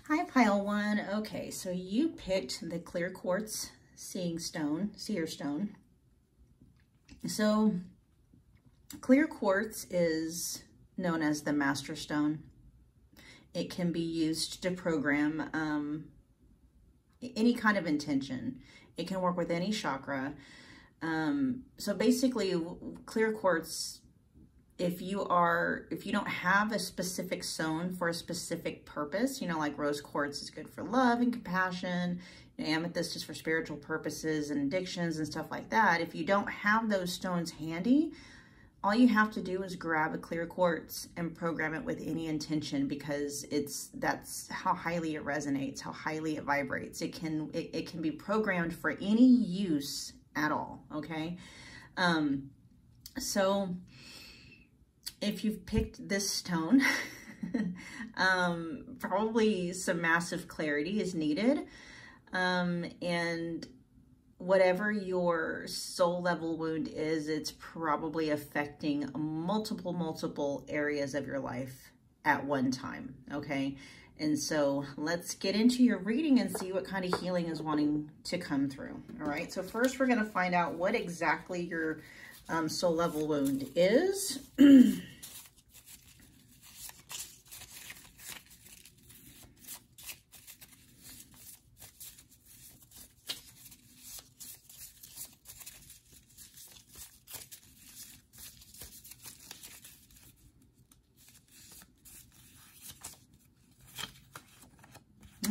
Hi, pile one. Okay, so you picked the clear quartz seer stone. So clear quartz is known as the master stone. It can be used to program any kind of intention. It can work with any chakra. So basically, clear quartz, if you don't have a specific stone for a specific purpose, you know, like rose quartz is good for love and compassion, amethyst is for spiritual purposes and addictions and stuff like that. If you don't have those stones handy, all you have to do is grab a clear quartz and program it with any intention, because that's how highly it resonates, how highly it vibrates. It can be programmed for any use at all, okay? So if you've picked this stone, probably some massive clarity is needed. And whatever your soul level wound is, it's probably affecting multiple areas of your life at one time, okay? And so let's get into your reading and see what kind of healing is wanting to come through, all right? So first we're gonna find out what exactly your soul level wound is.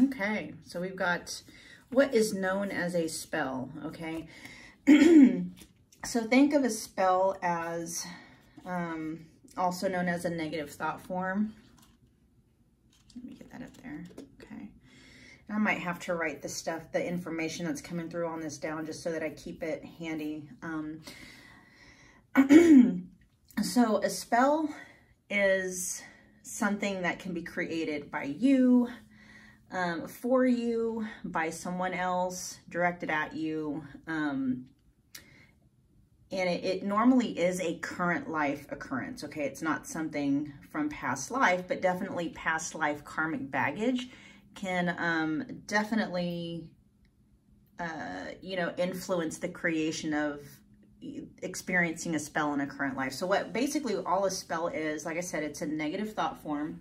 Okay, so we've got what is known as a spell, okay? So think of a spell as also known as a negative thought form. Let me get that up there, okay. I might have to write the information that's coming through on this down just so that I keep it handy. So a spell is something that can be created by you, for you, by someone else, directed at you. And it normally is a current life occurrence, okay? It's not something from past life, but definitely past life karmic baggage can definitely, you know, influence the creation of experiencing a spell in a current life. So what basically all a spell is, like I said, it's a negative thought form.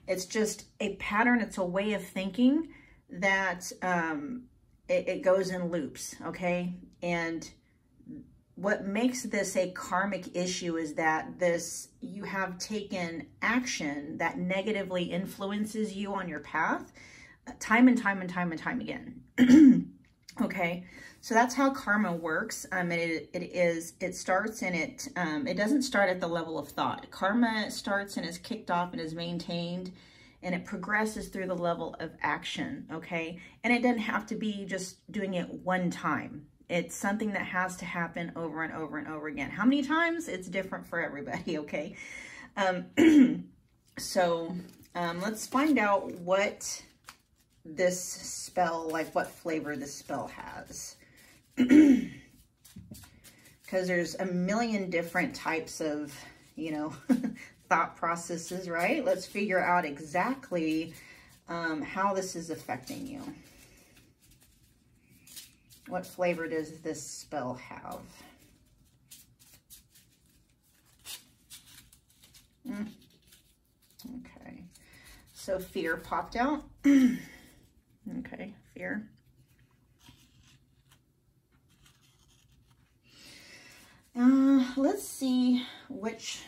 It's just a pattern. It's a way of thinking that it goes in loops, okay? And what makes this a karmic issue is that you have taken action that negatively influences you on your path time and time again. Okay, so that's how karma works. It starts and it doesn't start at the level of thought. Karma starts and is kicked off and is maintained, and it progresses through the level of action, okay? And it doesn't have to be just doing it one time. It's something that has to happen over and over and over again. How many times? It's different for everybody, okay? So let's find out what this spell, like what flavor this spell has. Because there's a million different types of, you know, thought processes, right? Let's figure out exactly how this is affecting you. What flavor does this spell have? Okay, so fear popped out. Okay, fear. Let's see which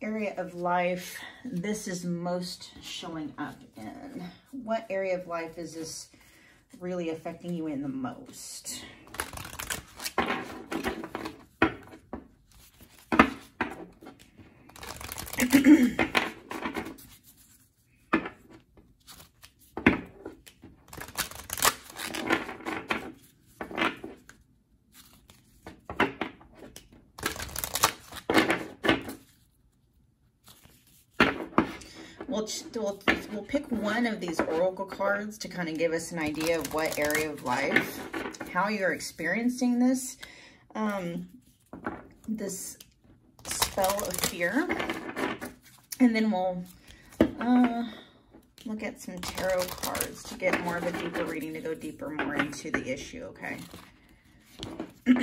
area of life this is most showing up in. What area of life is this really affecting you in the most? We'll pick one of these oracle cards to kind of give us an idea of what area of life, how you're experiencing this, this spell of fear. And then we'll look at some tarot cards to get more of a deeper reading, to go deeper more into the issue, okay? All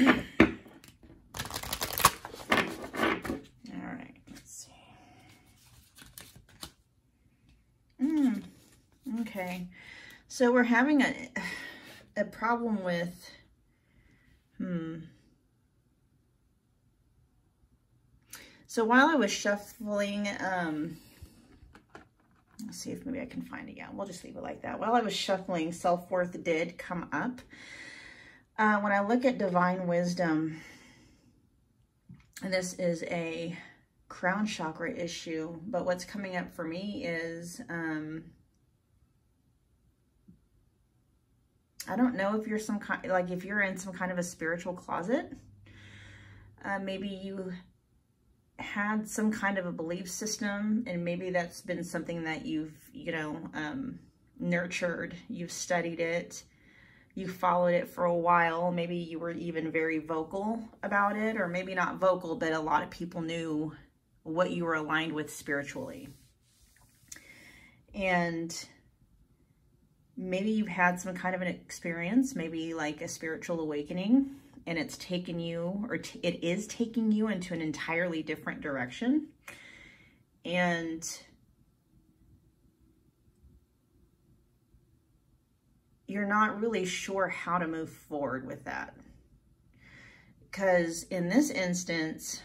right, let's see. Okay, so we're having a problem with, So while I was shuffling, let's see if maybe I can find it. Yeah, we'll just leave it like that. While I was shuffling, self-worth did come up. When I look at divine wisdom, this is a crown chakra issue, but what's coming up for me is, I don't know if you're some kind, like if you're in some kind of a spiritual closet, maybe you had some kind of a belief system, and maybe that's been something that you've, nurtured, you've studied it, you followed it for a while. Maybe you were even very vocal about it, or maybe not vocal, but a lot of people knew what you were aligned with spiritually. And maybe you've had some kind of an experience, maybe like a spiritual awakening, and it's taken you, or it is taking you into an entirely different direction. And you're not really sure how to move forward with that. Because in this instance,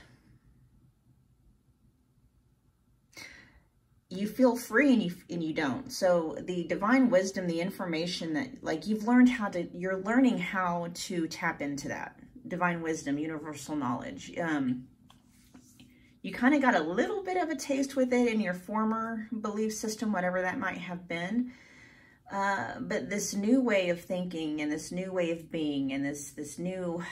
you feel free and you don't. So the divine wisdom, the information that, like, you've learned how to, you're learning how to tap into that divine wisdom, universal knowledge. You kind of got a little bit of a taste with it in your former belief system, whatever that might have been. But this new way of thinking and this new way of being and this new,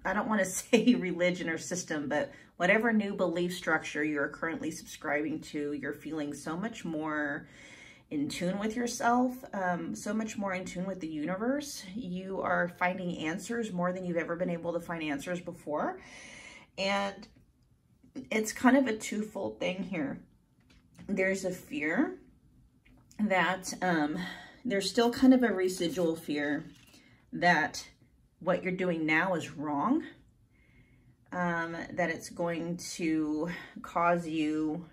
I don't want to say religion or system, but whatever new belief structure you're currently subscribing to, you're feeling so much more in tune with yourself, so much more in tune with the universe. You are finding answers more than you've ever been able to find answers before. And it's kind of a twofold thing here. There's a fear that there's still kind of a residual fear that what you're doing now is wrong, that it's going to cause you,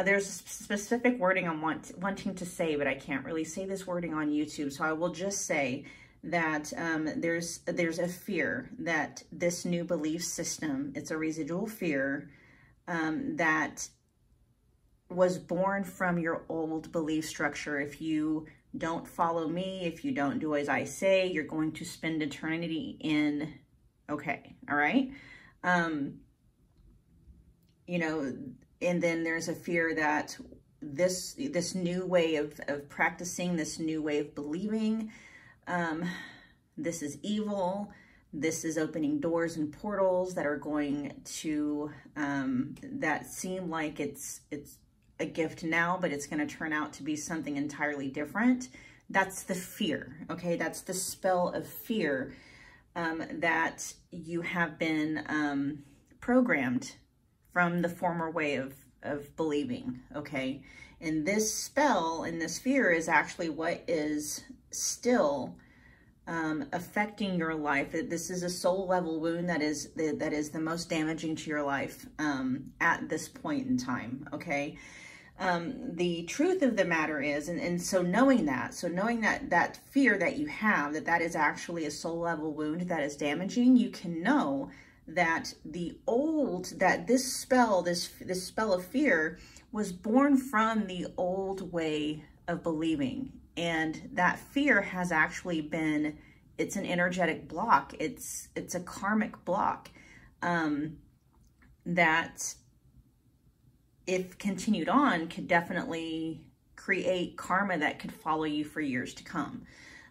there's a specific wording I'm wanting to say, but I can't really say this wording on YouTube, so I will just say that there's a fear that this new belief system, it's a residual fear that was born from your old belief structure. If you don't follow me, if you don't do as I say, you're going to spend eternity in, okay, all right? And then there's a fear that this new way of practicing, this new way of believing, this is evil. This is opening doors and portals that are going to, that seem like it's a gift now, but it's going to turn out to be something entirely different. That's the fear, okay? That's the spell of fear that you have been programmed from the former way of believing, okay? And this spell and this fear is actually what is still affecting your life. This is a soul level wound that is the most damaging to your life at this point in time, okay? The truth of the matter is, and so knowing that fear that you have, that is actually a soul level wound that is damaging, you can know that this spell of fear was born from the old way of believing. And that fear has actually been, it's an energetic block. It's a karmic block that, if continued on, could definitely create karma that could follow you for years to come.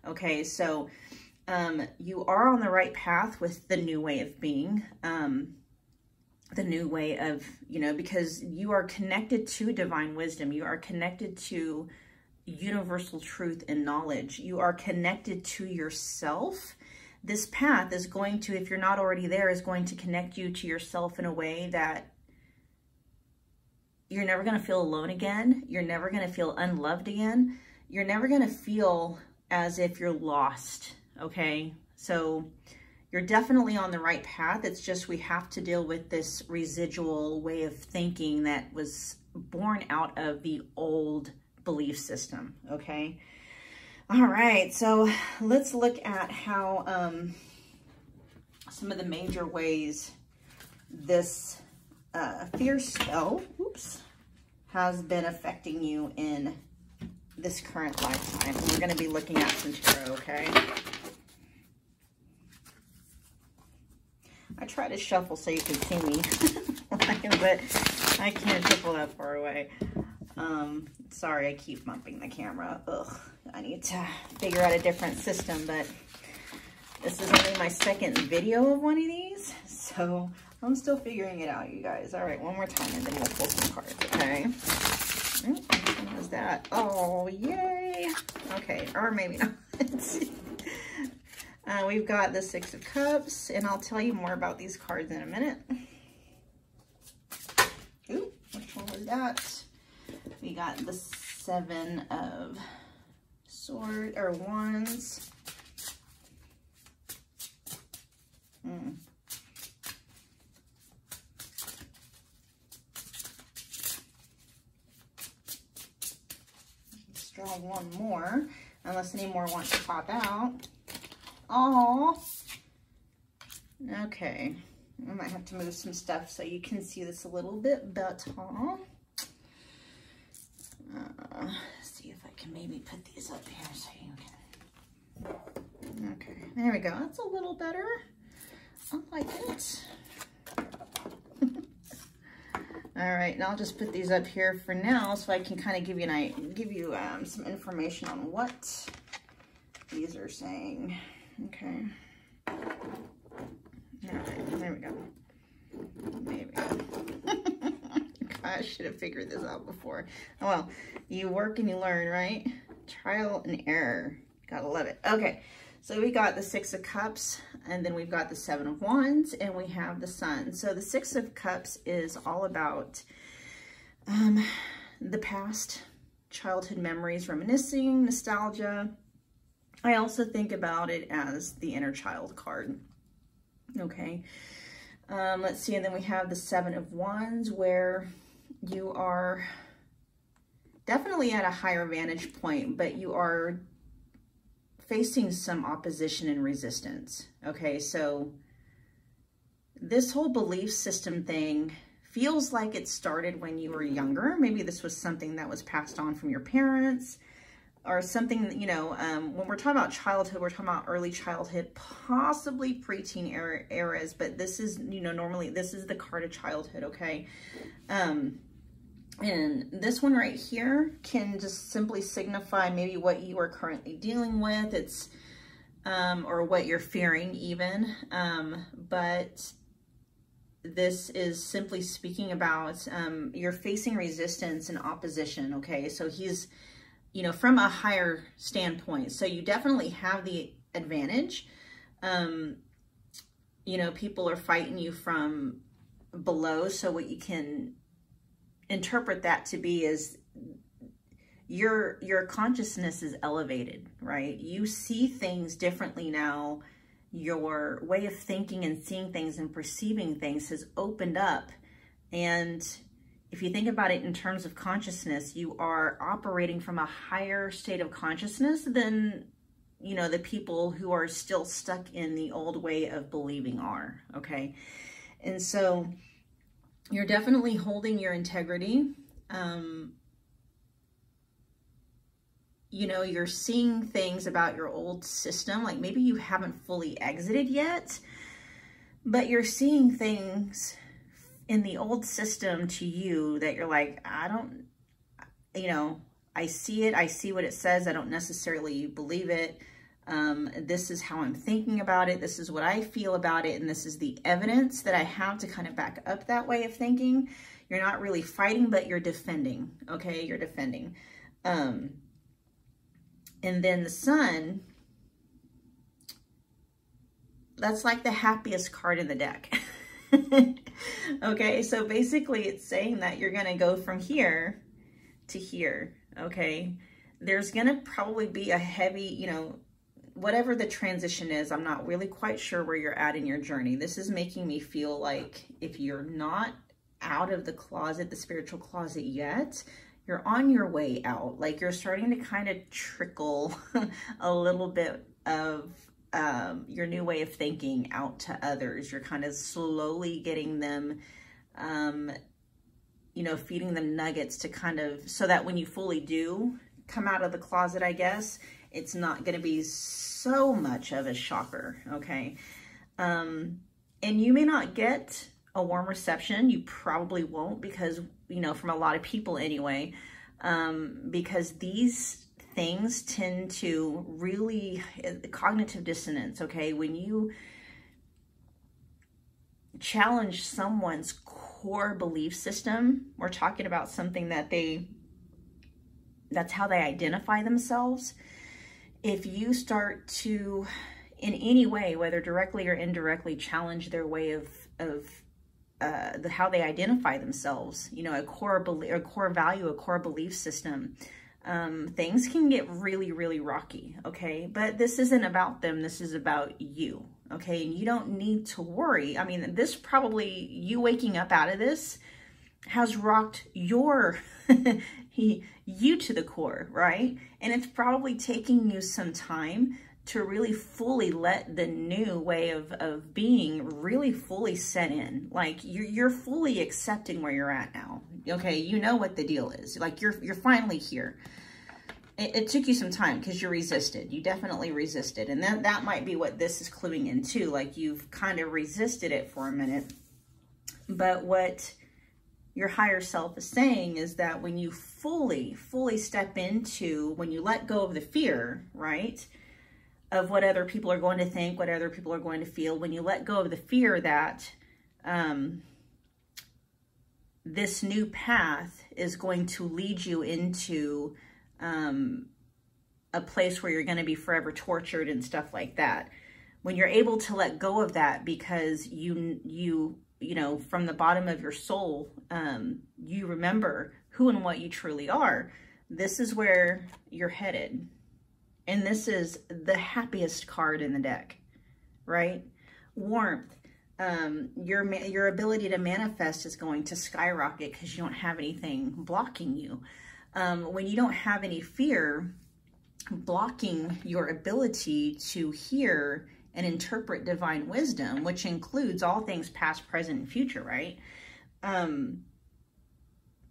Okay, so you are on the right path with the new way of being, the new way of, because you are connected to divine wisdom. You are connected to universal truth and knowledge. You are connected to yourself. this path is going to, if you're not already there, is going to connect you to yourself in a way that you're never going to feel alone again. You're never going to feel unloved again. You're never going to feel as if you're lost, okay? So you're definitely on the right path. It's just we have to deal with this residual way of thinking that was born out of the old belief system, okay? All right, so let's look at how some of the major ways this fear spell, has been affecting you in this current lifetime. We're going to be looking at some tarot, okay? I try to shuffle so you can see me, but I can't shuffle that far away. Sorry, I keep bumping the camera. Ugh, I need to figure out a different system, but this is only my second video of one of these, so I'm still figuring it out, you guys. All right, one more time, and then we'll pull some cards, okay? What was that? Oh, yay! Okay, or maybe not. We've got the Six of Cups, and I'll tell you more about these cards in a minute. Ooh, which one was that? We got the Seven of Swords, or Wands. Let's draw one more, unless any more want to pop out. Oh, okay. I might have to move some stuff so you can see this a little bit better. See if I can maybe put these up here so you can. Okay, there we go. That's a little better. I like it. All right, now I'll just put these up here for now so I can kind of give you some information on what these are saying. Okay. All right, there we go. Maybe. I should have figured this out before. Oh, well, you work and you learn, right? Trial and error. Gotta love it. Okay, so we got the Six of Cups, and then we've got the Seven of Wands, and we have the Sun. So the Six of Cups is all about the past, childhood memories, reminiscing, nostalgia. I also think about it as the inner child card. Okay. Let's see, and then we have the Seven of Wands, where you are definitely at a higher vantage point, but you are facing some opposition and resistance. Okay, so this whole belief system thing feels like it started when you were younger. Maybe this was something that was passed on from your parents, or something, you know, when we're talking about childhood, we're talking about early childhood, possibly preteen eras, but this is, you know, normally this is the card of childhood, okay? And this one right here can just simply signify maybe what you are currently dealing with. It's, or what you're fearing even, but this is simply speaking about, you're facing resistance and opposition, okay? So he's, you know, from a higher standpoint. So you definitely have the advantage. You know, people are fighting you from below. So what you can interpret that to be is your consciousness is elevated, right? You see things differently now. Your way of thinking and seeing things and perceiving things has opened up. And if you think about it in terms of consciousness, you are operating from a higher state of consciousness than, you know, the people who are still stuck in the old way of believing are, okay? And so you're definitely holding your integrity. You know, you're seeing things about your old system, like maybe you haven't fully exited yet, but you're seeing things in the old system to you that you're like, I don't, you know, I see it, I see what it says, I don't necessarily believe it. This is how I'm thinking about it, this is what I feel about it, and this is the evidence that I have to kind of back up that way of thinking. You're not really fighting, but you're defending, okay? You're defending. And then the Sun that's like the happiest card in the deck. Okay, so basically it's saying that you're going to go from here to here. Okay, there's going to probably be a heavy, you know, whatever the transition is. I'm not really quite sure where you're at in your journey. This is making me feel like if you're not out of the closet, the spiritual closet yet, you're on your way out. Like you're starting to kind of trickle a little bit of your new way of thinking out to others. You're kind of slowly getting them, you know, feeding them nuggets to kind of, so that when you fully do come out of the closet, I guess, it's not going to be so much of a shocker. Okay. And you may not get a warm reception. You probably won't, because, you know, from a lot of people anyway, because these things tend to really, cognitive dissonance, okay? When you challenge someone's core belief system, we're talking about something that that's how they identify themselves. If you start to, in any way, whether directly or indirectly, challenge their way of how they identify themselves, you know, a core value, a core belief system, things can get really, really rocky, okay? But this isn't about them. This is about you, okay? And you don't need to worry. I mean, this probably, you waking up out of this has rocked your, you to the core, right? And it's probably taking you some time to really fully let the new way of being really fully set in. Like you're fully accepting where you're at now. Okay, you know what the deal is. Like you're finally here. It took you some time because you resisted. You definitely resisted. And that might be what this is cluing into. Like you've kind of resisted it for a minute. But what your higher self is saying is that when you fully step into, when you let go of the fear, right, of what other people are going to think, what other people are going to feel, when you let go of the fear that this new path is going to lead you into a place where you're going to be forever tortured and stuff like that. When you're able to let go of that because you know, from the bottom of your soul, you remember who and what you truly are, this is where you're headed. And this is the happiest card in the deck, right? Warmth. Your ability to manifest is going to skyrocket because you don't have anything blocking you. When you don't have any fear blocking your ability to hear and interpret divine wisdom, which includes all things past, present, and future, right?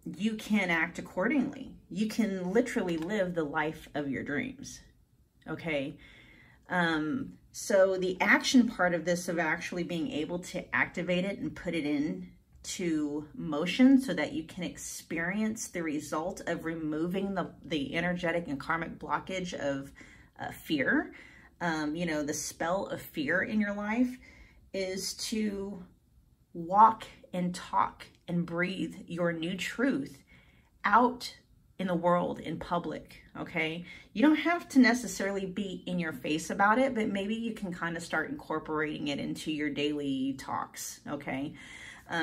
You can act accordingly. You can literally live the life of your dreams. Okay, so the action part of this, of actually being able to activate it and put it into motion so that you can experience the result of removing the energetic and karmic blockage of fear, you know, the spell of fear in your life, is to walk and talk and breathe your new truth out in the world, in public, okay? You don't have to necessarily be in your face about it, but maybe you can kind of start incorporating it into your daily talks, okay?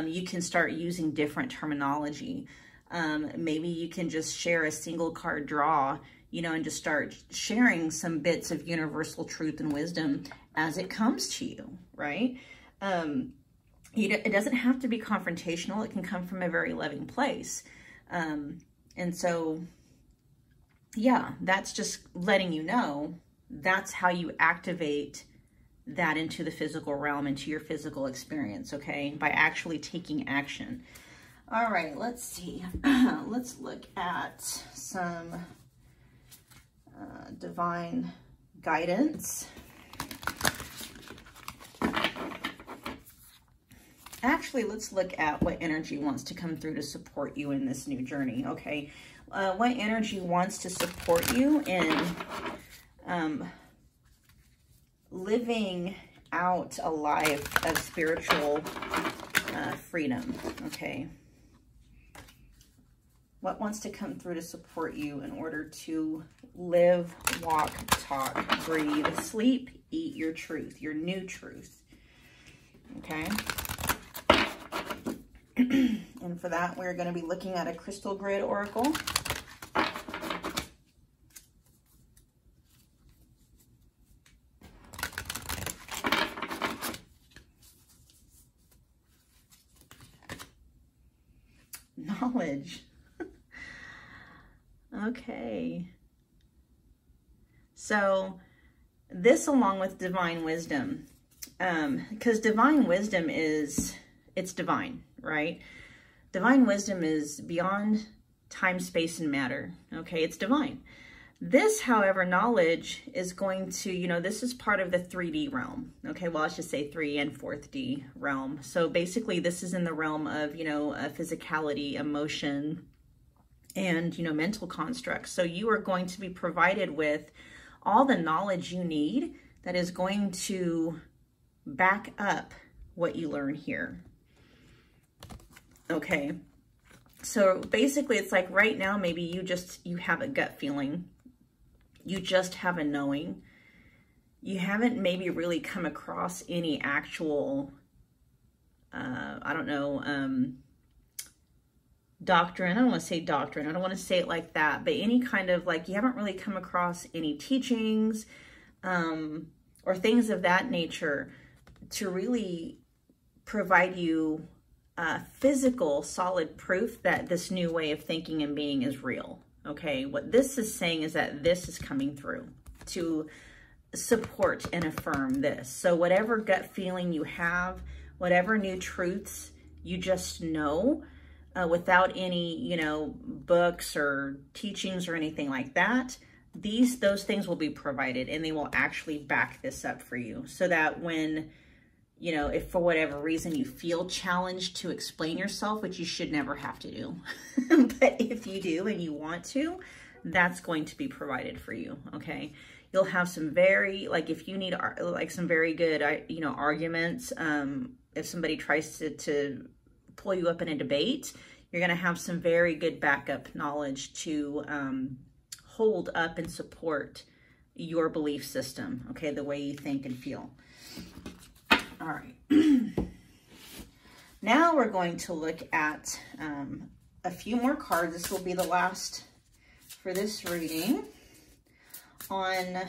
You can start using different terminology. Maybe you can just share a single card draw, you know, and just start sharing some bits of universal truth and wisdom as it comes to you, right? It doesn't have to be confrontational. It can come from a very loving place. And so, yeah, that's just letting you know that's how you activate that into the physical realm, into your physical experience, okay? By actually taking action. All right, let's see. Let's look at some divine guidance. Actually, let's look at what energy wants to come through to support you in this new journey, okay? What energy wants to support you in living out a life of spiritual freedom, okay? What wants to come through to support you in order to live, walk, talk, breathe, sleep, eat your truth, your new truth? Okay. And for that, we're going to be looking at a crystal grid oracle. Knowledge. Okay. So this, along with divine wisdom, because divine wisdom it's divine, right? Divine wisdom is beyond time, space, and matter. Okay, it's divine. This, however, knowledge is going to, you know, this is part of the 3D realm. Okay, well, I should say 3 and 4th D realm. So basically, this is in the realm of, you know, physicality, emotion, and, you know, mental constructs. So you are going to be provided with all the knowledge you need that is going to back up what you learn here. Okay, so basically it's like right now, maybe you have a gut feeling. You just have a knowing. You haven't maybe really come across any actual, I don't know, doctrine. I don't want to say doctrine. I don't want to say it like that, but any kind of, like, you haven't really come across any teachings or things of that nature to really provide you physical, solid proof that this new way of thinking and being is real. Okay, what this is saying is that this is coming through to support and affirm this. So whatever gut feeling you have, whatever new truths you just know, without any, you know, books or teachings or anything like that, those things will be provided, and they will actually back this up for you, so that when, you know, if for whatever reason you feel challenged to explain yourself, which you should never have to do, but if you do and you want to, that's going to be provided for you, okay? You'll have some very, like, if you need, like, some very good, you know, arguments, if somebody tries to pull you up in a debate, you're going to have some very good backup knowledge to hold up and support your belief system, okay, the way you think and feel. All right. Now we're going to look at a few more cards. This will be the last for this reading on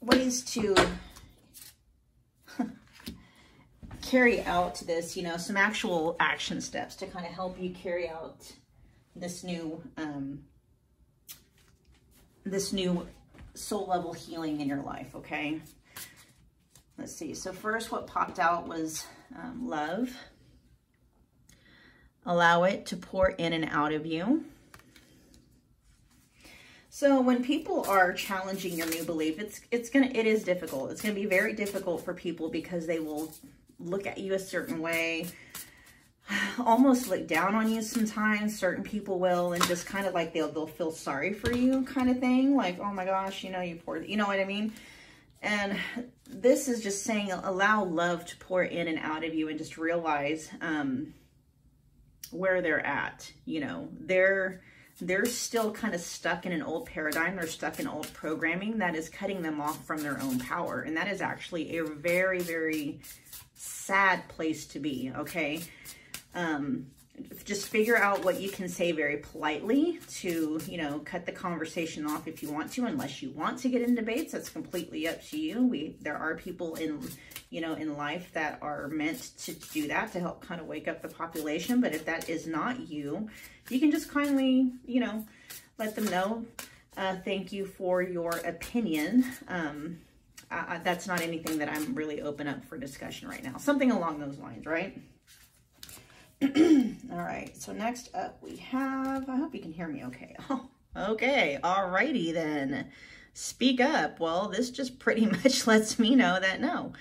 ways to carry out this, you know, some actual action steps to kind of help you carry out this new soul level healing in your life, okay? Let's see. So first, what popped out was love. Allow it to pour in and out of you. So when people are challenging your new belief, it is difficult. It's going to be very difficult for people because they will look at you a certain way, almost look down on you sometimes. Certain people will, and just kind of like they'll feel sorry for you kind of thing. Like, oh my gosh, you know, you poor, you know what I mean? And this is just saying, allow love to pour in and out of you, and just realize where they're at. You know, they're still kind of stuck in an old paradigm. They're stuck in old programming that is cutting them off from their own power. And that is actually a very, very sad place to be, okay? Just figure out what you can say very politely to, you know, cut the conversation off if you want to, unless you want to get in debates. That's completely up to you. There are people in, you know, in life that are meant to do that, to help kind of wake up the population. But if that is not you, you can just kindly, you know, let them know, thank you for your opinion. That's not anything that I'm really open up for discussion right now. Something along those lines, right? All right, so next up we have, I hope you can hear me okay. Oh, okay, all righty then. Speak up. Well, this just pretty much lets me know that no.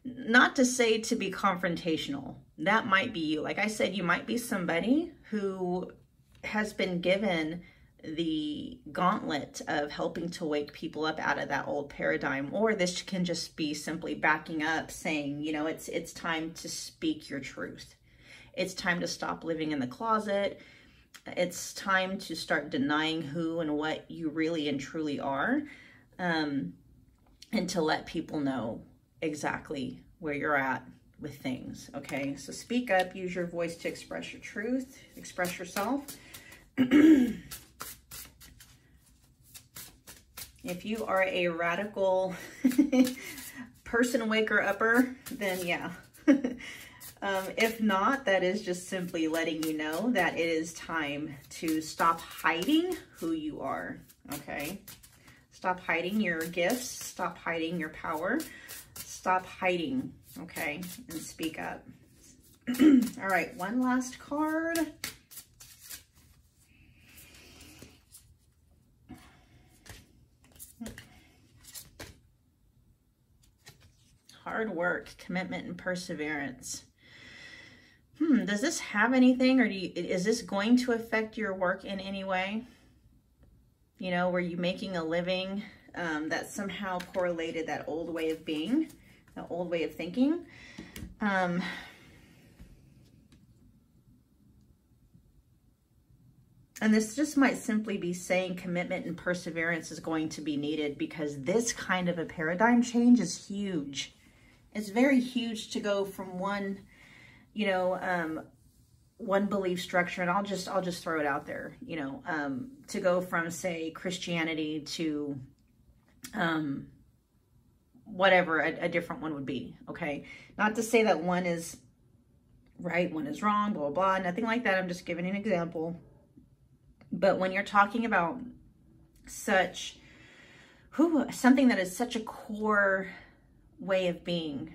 Not to say to be confrontational. That might be you. Like I said, you might be somebody who has been given the gauntlet of helping to wake people up out of that old paradigm, or this can just be simply backing up, saying, you know, it's time to speak your truth. It's time to stop living in the closet. It's time to start denying who and what you really and truly are, and to let people know exactly where you're at with things, okay? So speak up, use your voice to express your truth, express yourself. If you are a radical person, waker upper, then yeah. If not, that is just simply letting you know that it is time to stop hiding who you are, okay? Stop hiding your gifts, stop hiding your power, stop hiding, okay? And speak up. All right, one last card. Hard work, commitment, and perseverance. Does this have anything, or is this going to affect your work in any way? You know, were you making a living that somehow correlated that old way of being, the old way of thinking? And this just might simply be saying commitment and perseverance is going to be needed, because this kind of a paradigm change is huge. It's very huge to go from one, you know, one belief structure, and I'll just throw it out there, you know, to go from, say, Christianity to whatever a different one would be, okay? Not to say that one is right, one is wrong, blah, blah, blah, nothing like that. I'm just giving an example. But when you're talking about such, something that is such a core way of being,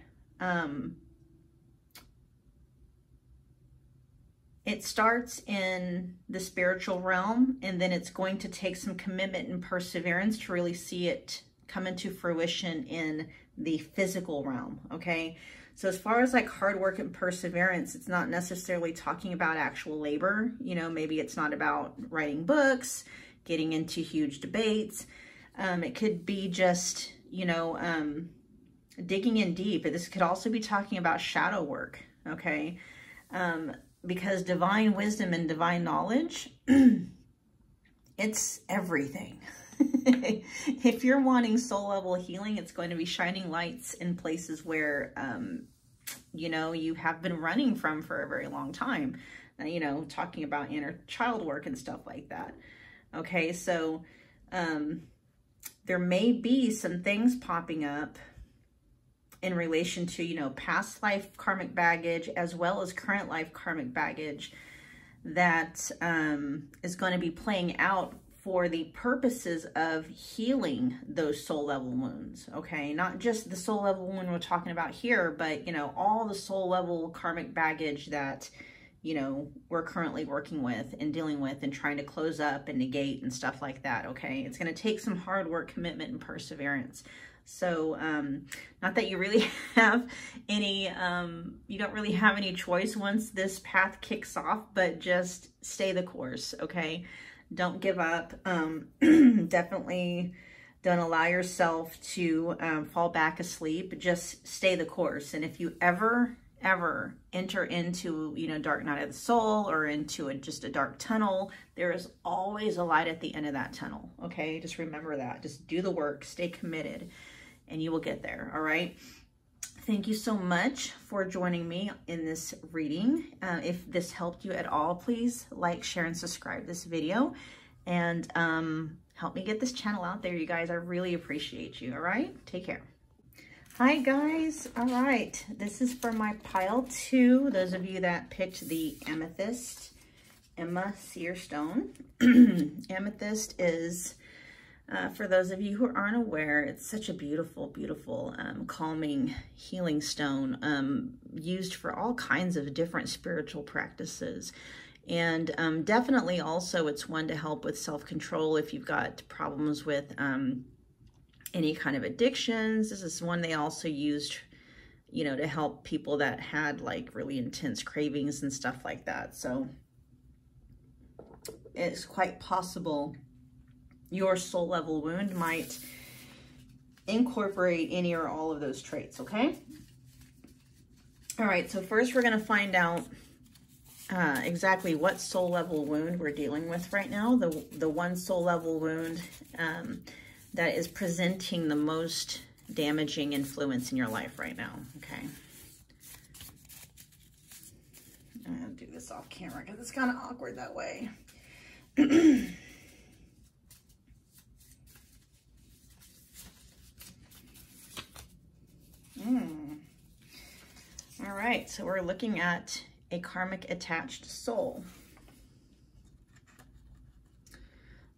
it starts in the spiritual realm, and then it's going to take some commitment and perseverance to really see it come into fruition in the physical realm, okay? So as far as like hard work and perseverance, it's not necessarily talking about actual labor. You know, maybe it's not about writing books, getting into huge debates. It could be just, you know, digging in deep. This could also be talking about shadow work, okay? Because divine wisdom and divine knowledge, it's everything. If you're wanting soul level healing, it's going to be shining lights in places where, you know, you have been running from for a very long time. You know, talking about inner child work and stuff like that. Okay, so there may be some things popping up in relation to, you know, past life karmic baggage as well as current life karmic baggage that is going to be playing out for the purposes of healing those soul level wounds, okay? Not just the soul level wound we're talking about here, but, you know, all the soul level karmic baggage that, you know, we're currently working with and dealing with and trying to close up and negate and stuff like that, okay? It's going to take some hard work, commitment, and perseverance. So, not that you really have any, you don't really have any choice once this path kicks off, but just stay the course, okay? Don't give up. Definitely don't allow yourself to fall back asleep. Just stay the course. And if you ever enter into, you know, dark night of the soul or into just a dark tunnel, there is always a light at the end of that tunnel, okay? Just remember that. Just do the work, stay committed, and you will get there, all right? Thank you so much for joining me in this reading. If this helped you at all, please like, share, and subscribe this video. And help me get this channel out there, you guys. I really appreciate you, all right? Take care. Hi, guys. All right. This is for my pile 2. Those of you that picked the Amethyst Emma Seer Stone. Amethyst is... for those of you who aren't aware, it's such a beautiful, beautiful, calming, healing stone used for all kinds of different spiritual practices. And definitely also it's one to help with self-control if you've got problems with any kind of addictions. This is one they also used, you know, to help people that had like really intense cravings and stuff like that. So it's quite possible your soul level wound might incorporate any or all of those traits, okay? All right, so first we're going to find out exactly what soul level wound we're dealing with right now. The one soul level wound that is presenting the most damaging influence in your life right now. Okay. I'm going to do this off camera because it's kind of awkward that way. All right, so we're looking at a karmic attached soul.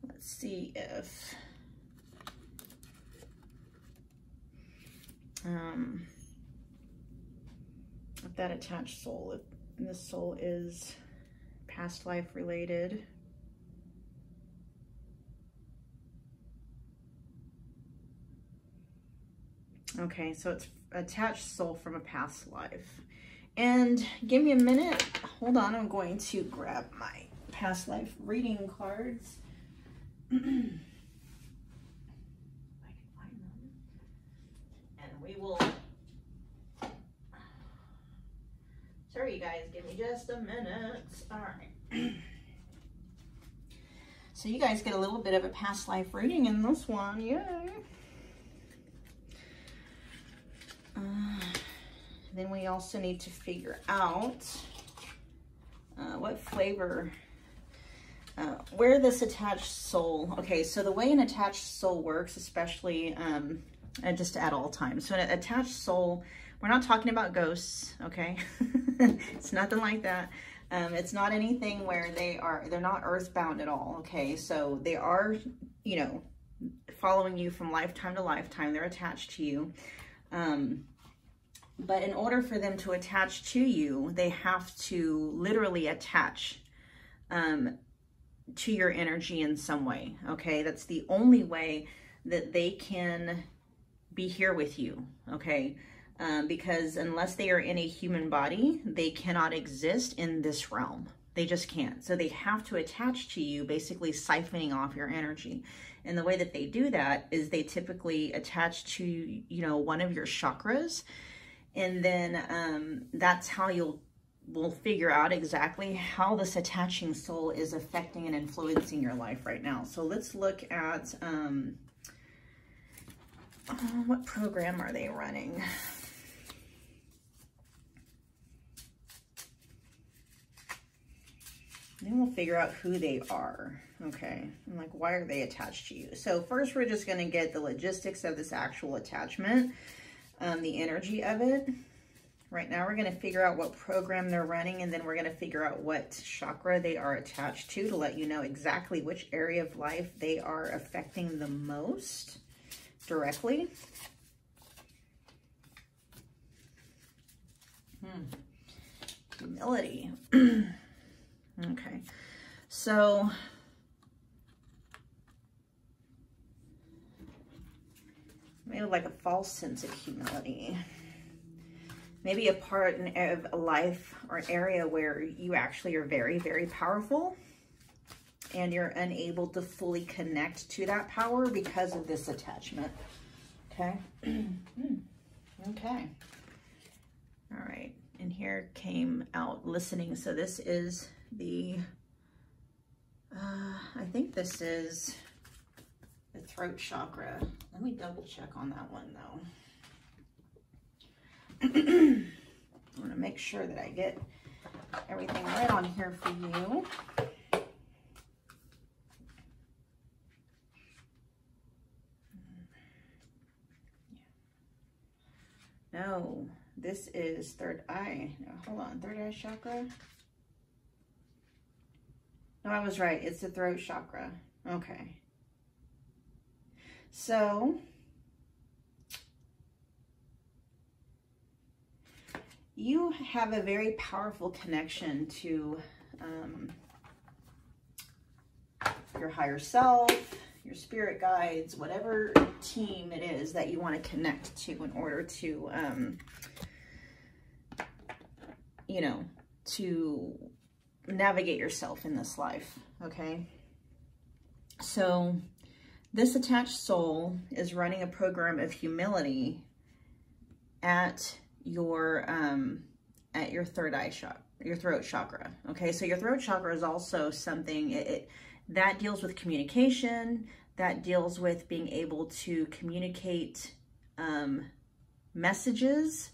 Let's see if that attached soul, if this soul is past life related. Okay, so it's attached soul from a past life. And give me a minute. Hold on, I'm going to grab my past life reading cards. I can find them. And we will... Sorry, you guys, give me just a minute. All right. So you guys get a little bit of a past life reading in this one. Yay. Then we also need to figure out what flavor, where this attached soul. Okay, so the way an attached soul works, especially just at all times. So an attached soul, we're not talking about ghosts, okay? It's nothing like that. It's not anything where they're not earthbound at all, okay? So they are, you know, following you from lifetime to lifetime. They're attached to you. But in order for them to attach to you, they have to literally attach to your energy in some way, okay? That's the only way that they can be here with you, okay? Because unless they are in a human body, they cannot exist in this realm. They just can't. So they have to attach to you, basically siphoning off your energy. And the way that they do that is they typically attach to, you know, one of your chakras. And then that's how we'll figure out exactly how this attaching soul is affecting and influencing your life right now. So let's look at what program are they running? Then we'll figure out who they are, okay? And like, why are they attached to you? So first, we're just gonna get the logistics of this actual attachment, the energy of it. Right now, we're gonna figure out what program they're running, and then we're gonna figure out what chakra they are attached to let you know exactly which area of life they are affecting the most directly. Humility. Okay, so maybe like a false sense of humility. Maybe a part of a life or an area where you actually are very, very powerful and you're unable to fully connect to that power because of this attachment. Okay. Okay. All right. And here came out listening. So this is the, I think this is the throat chakra. Let me double check on that one though. I want to make sure that I get everything right on here for you. No, this is third eye. No, hold on, third eye chakra. No, I was right. It's the throat chakra. Okay. So, you have a very powerful connection to your higher self, your spirit guides, whatever team it is that you want to connect to in order to, you know, to navigate yourself in this life, okay? So this attached soul is running a program of humility at your third eye your throat chakra. Okay, so your throat chakra is also something that deals with communication, that deals with being able to communicate messages,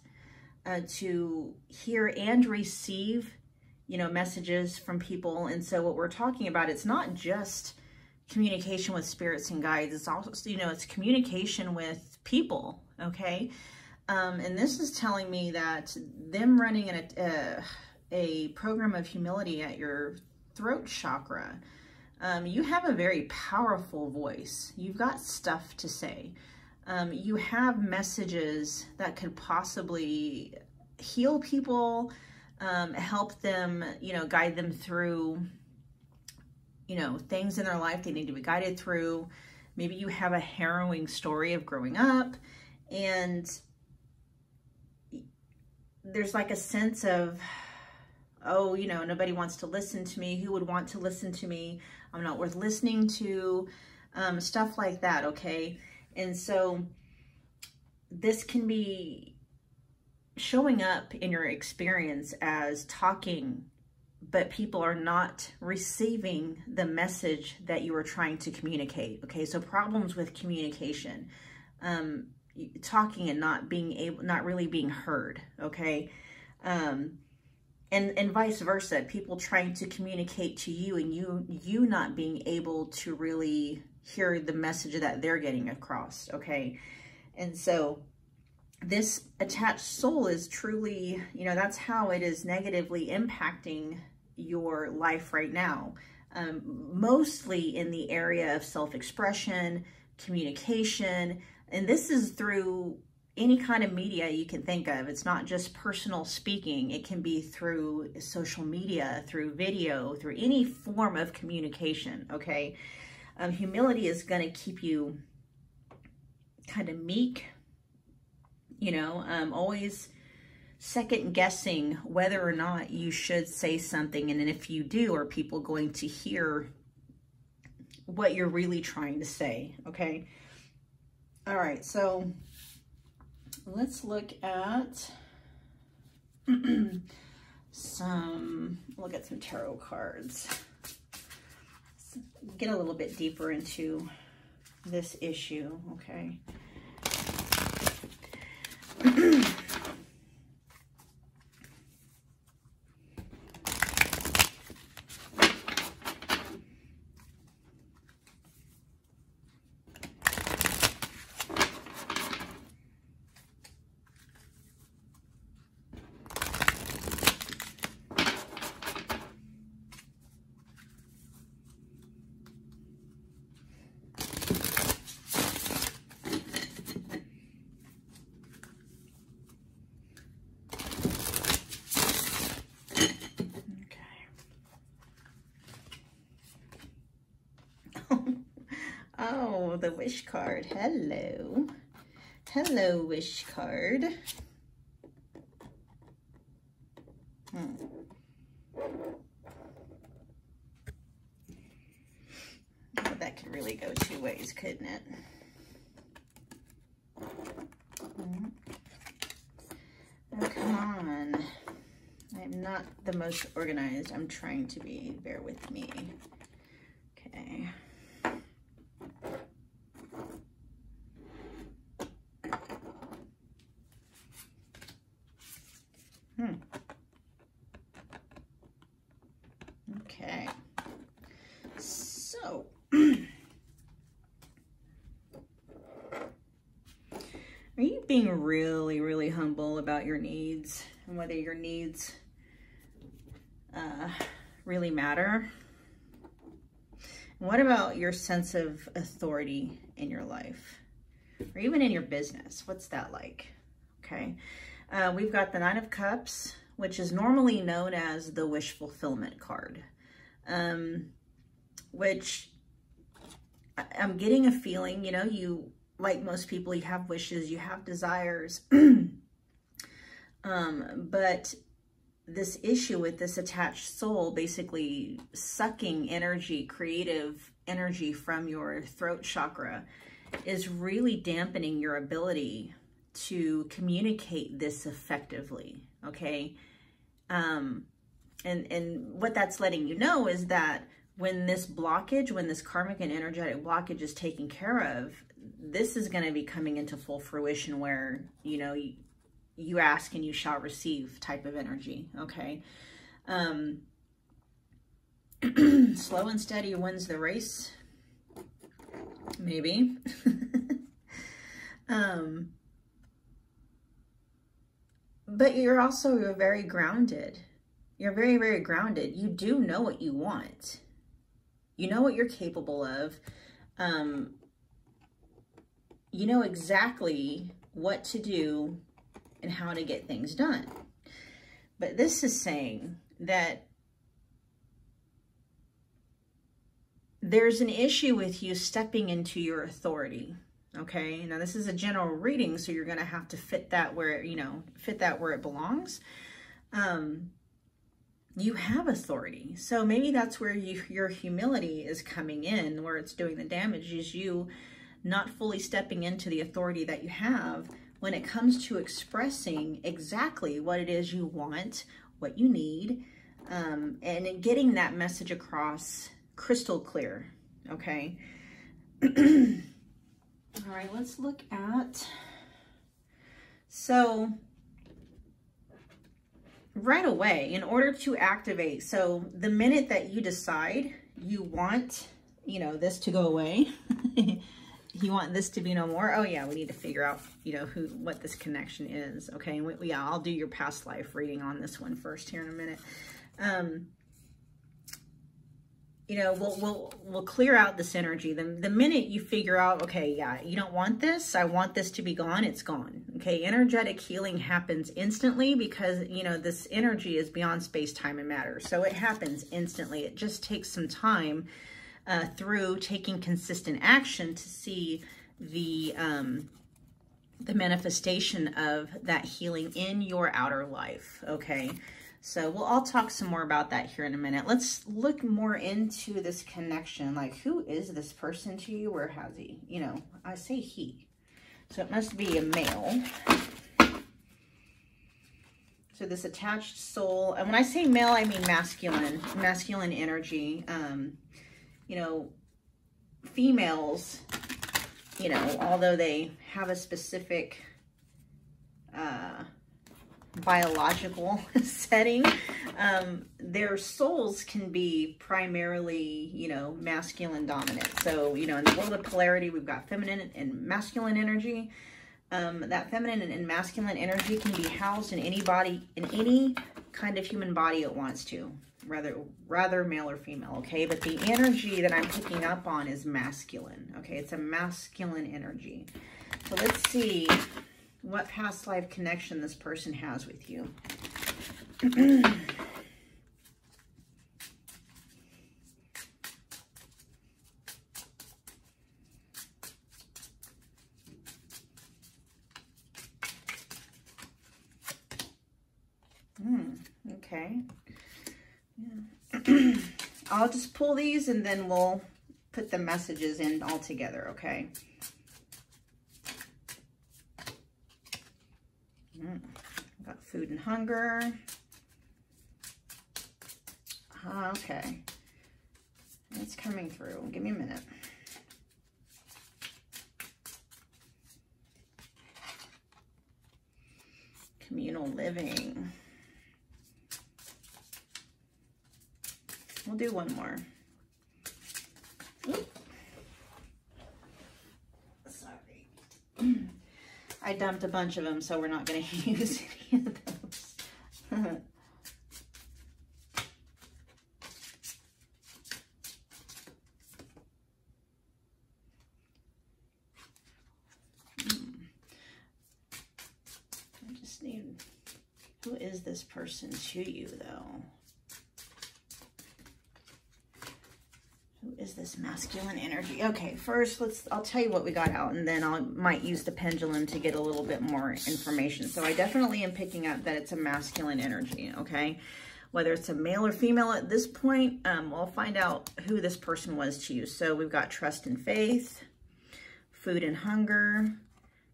to hear and receive, you know, messages from people. And so what we're talking about, it's not just communication with spirits and guides. It's also, you know, it's communication with people. Okay. And this is telling me that them running a program of humility at your throat chakra, you have a very powerful voice. You've got stuff to say. You have messages that could possibly heal people, help them, you know, guide them through, you know, things in their life they need to be guided through. Maybe you have a harrowing story of growing up, and there's like a sense of, oh, you know, nobody wants to listen to me. Who would want to listen to me? I'm not worth listening to, stuff like that, okay? And so this can be showing up in your experience as talking, but people are not receiving the message that you are trying to communicate, okay? So problems with communication, talking and not really being heard, okay? And vice versa, people trying to communicate to you and you not being able to really hear the message that they're getting across, okay? And so this attached soul is truly, you know, that's how it is negatively impacting your life right now. Mostly in the area of self-expression, communication, and this is through any kind of media you can think of. It's not just personal speaking. It can be through social media, through video, through any form of communication, okay? Humility is going to keep you kind of meek, you know, always second guessing whether or not you should say something. And then if you do, are people going to hear what you're really trying to say, okay? All right, so let's look at some tarot cards. Let's get a little bit deeper into this issue, okay? Oh, the wish card. Hello. Hello, wish card. Well, that could really go two ways, couldn't it? Oh, come on. I'm not the most organized. I'm trying to be. Bear with me. Okay. Okay. So, are you being really, really humble about your needs and whether your needs really matter? What about your sense of authority in your life or even in your business? What's that like? Okay. We've got the Nine of Cups, which is normally known as the wish fulfillment card, which I'm getting a feeling, you know, you, like most people, you have wishes, you have desires, but this issue with this attached soul basically sucking energy, creative energy from your throat chakra is really dampening your ability to communicate this effectively, okay? And what that's letting you know is that when this blockage, when this karmic and energetic blockage is taken care of, this is going to be coming into full fruition where, you know, you ask and you shall receive type of energy. Okay. Slow and steady wins the race. Maybe. But you're very grounded. You're very, very grounded. You do know what you want. You know what you're capable of. You know exactly what to do and how to get things done. But this is saying that there's an issue with you stepping into your authority. Okay, now this is a general reading, so you're going to have to fit that where, you know, fit that where it belongs. You have authority. So maybe that's where your humility is coming in, where it's doing the damage, is you not fully stepping into the authority that you have when it comes to expressing exactly what it is you want, what you need, and getting that message across crystal clear. Okay. All right, let's look at, so right away, in order to activate, so the minute that you decide you want, you know, this to go away, you want this to be no more, oh yeah, we need to figure out, you know, what this connection is. Okay, and yeah, I'll do your past life reading on this one first here in a minute. You know, we'll clear out this energy. The minute you figure out, okay, yeah, you don't want this, I want this to be gone, it's gone. Okay, energetic healing happens instantly because, you know, this energy is beyond space, time, and matter. So it happens instantly. It just takes some time through taking consistent action to see the manifestation of that healing in your outer life. Okay. So I'll talk some more about that here in a minute. Let's look more into this connection. Like, who is this person to you? Where has he? You know, I say he. So it must be a male. So this attached soul. And when I say male, I mean masculine energy. You know, females, you know, although they have a specific biological setting, their souls can be primarily, you know, masculine dominant. So, you know, in the world of polarity, we've got feminine and masculine energy. That feminine and masculine energy can be housed in any body, in any kind of human body it wants to, rather male or female. Okay, but the energy that I'm picking up on is masculine. Okay, it's a masculine energy. So let's see what past life connection this person has with you. Okay. Yeah. I'll just pull these and then we'll put the messages in all together, okay? Got food and hunger. Okay. It's coming through. Give me a minute. Communal living. We'll do one more. Oop. Sorry. I dumped a bunch of them, so we're not going to use any of those. I just need, who is this person to you, though? Who is this masculine energy? Okay, first I'll tell you what we got out, and then I might use the pendulum to get a little bit more information. So I definitely am picking up that it's a masculine energy, okay? Whether it's a male or female at this point, we'll find out who this person was to you. So we've got trust and faith, food and hunger,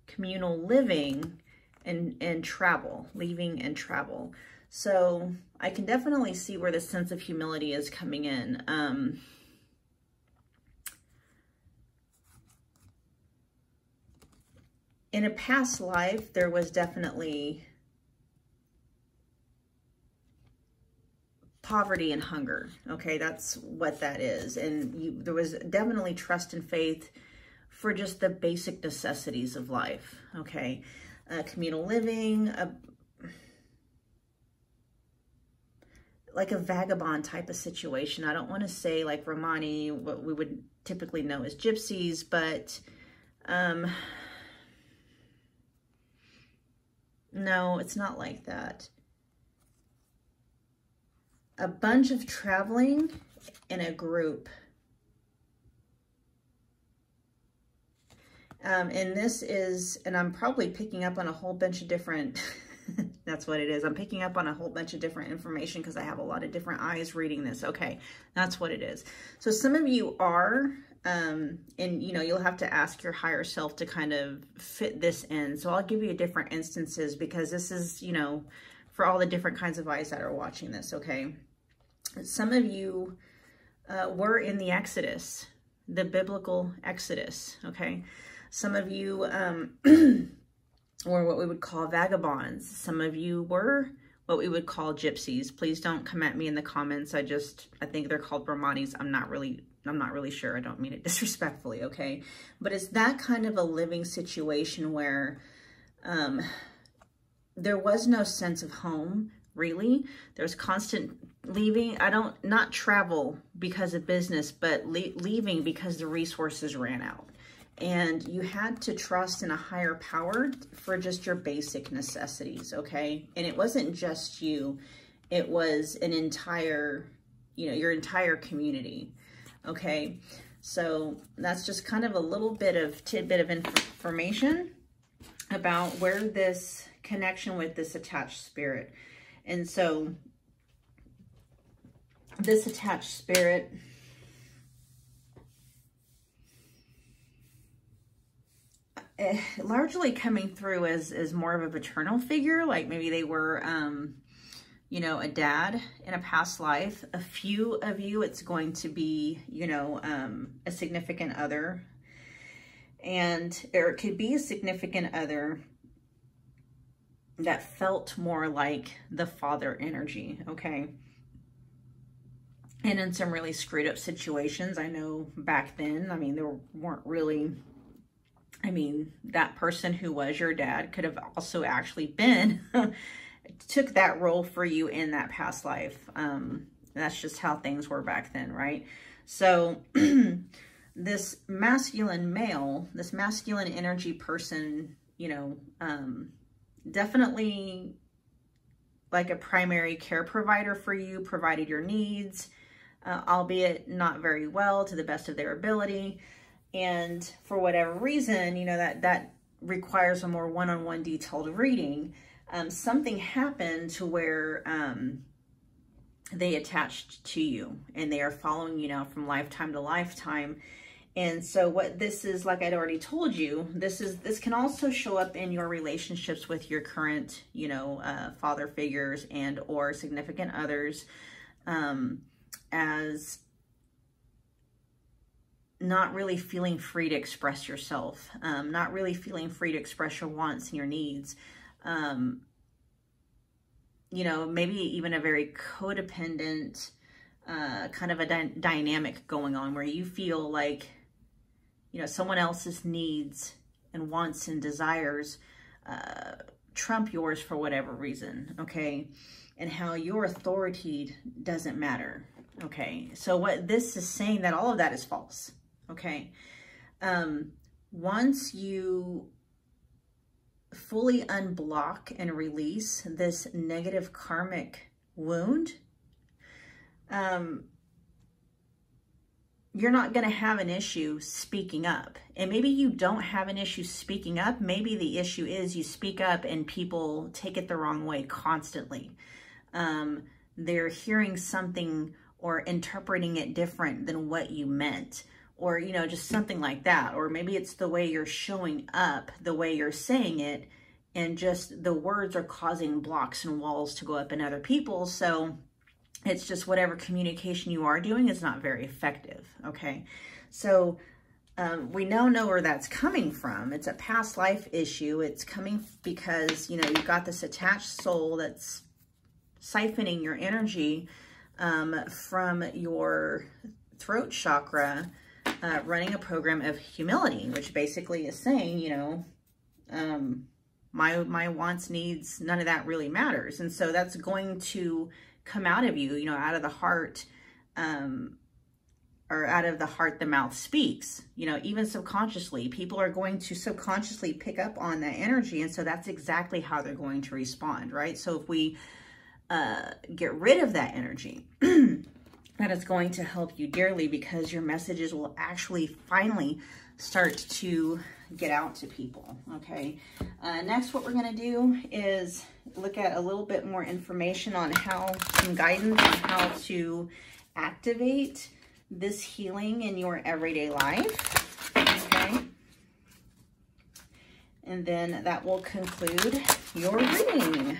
communal living, and travel, leaving and travel. So I can definitely see where the sense of humility is coming in. In a past life, there was definitely poverty and hunger. Okay, that's what that is. And there was definitely trust and faith for just the basic necessities of life. Okay, communal living, like a vagabond type of situation. I don't want to say like Romani, what we would typically know as gypsies, but no, it's not like that. A bunch of traveling in a group. And this is, and I'm probably picking up on a whole bunch of different, that's what it is. I'm picking up on a whole bunch of different information because I have a lot of different eyes reading this. Okay, that's what it is. So some of you are, and you know, you'll have to ask your higher self to kind of fit this in. So I'll give you different instances because this is, you know, for all the different kinds of eyes that are watching this, okay? Some of you were in the Exodus, the biblical Exodus, okay? Some of you were what we would call vagabonds. Some of you were what we would call gypsies. Please don't come at me in the comments. I think they're called Brahmanis. I'm not really sure. I don't mean it disrespectfully, okay? But it's that kind of a living situation where there was no sense of home, really. There's constant leaving. Not travel because of business, but leaving because the resources ran out. And you had to trust in a higher power for just your basic necessities, okay? And it wasn't just you. It was an entire, you know, your entire community, okay? So that's just kind of a little bit of tidbit of information about where this connection with this attached spirit. And so this attached spirit, largely coming through as more of a paternal figure, like maybe they were, you know, a dad in a past life. A few of you, it's going to be, you know, a significant other. Or it could be a significant other that felt more like the father energy, okay? And in some really screwed up situations, I know back then, I mean, there weren't really, I mean, that person who was your dad could have also actually been, took that role for you in that past life. That's just how things were back then, right? So this masculine male, this masculine energy person, you know, definitely like a primary care provider for you, provided your needs, albeit not very well to the best of their ability. And for whatever reason, you know, that requires a more one-on-one detailed reading. Something happened to where they attached to you and they are following you now from lifetime to lifetime. And so what this is, like I'd already told you, this can also show up in your relationships with your current, you know, father figures and or significant others, as not really feeling free to express yourself, not really feeling free to express your wants and your needs. You know, maybe even a very codependent kind of a dynamic going on where you feel like, you know, someone else's needs and wants and desires trump yours for whatever reason, okay? And how your authority doesn't matter, okay? So what this is saying, that all of that is false, okay? Once you fully unblock and release this negative karmic wound, you're not going to have an issue speaking up. And maybe you don't have an issue speaking up. Maybe the issue is you speak up and people take it the wrong way constantly. They're hearing something or interpreting it different than what you meant, or, you know, just something like that. Or maybe it's the way you're showing up, the way you're saying it and just the words are causing blocks and walls to go up in other people. So it's just whatever communication you are doing is not very effective, okay? So we now know where that's coming from. It's a past life issue. It's coming because, you know, you've got this attached soul that's siphoning your energy from your throat chakra, running a program of humility, which basically is saying, you know, my wants, needs, none of that really matters. And so that's going to come out of you, you know, out of the heart, or out of the heart, the mouth speaks, you know, even subconsciously. People are going to subconsciously pick up on that energy. And so that's exactly how they're going to respond, right? So if we get rid of that energy, that is going to help you dearly, because your messages will actually finally start to get out to people, okay? Next, what we're going to do is look at a little bit more information on some guidance on how to activate this healing in your everyday life, okay? And then that will conclude your reading.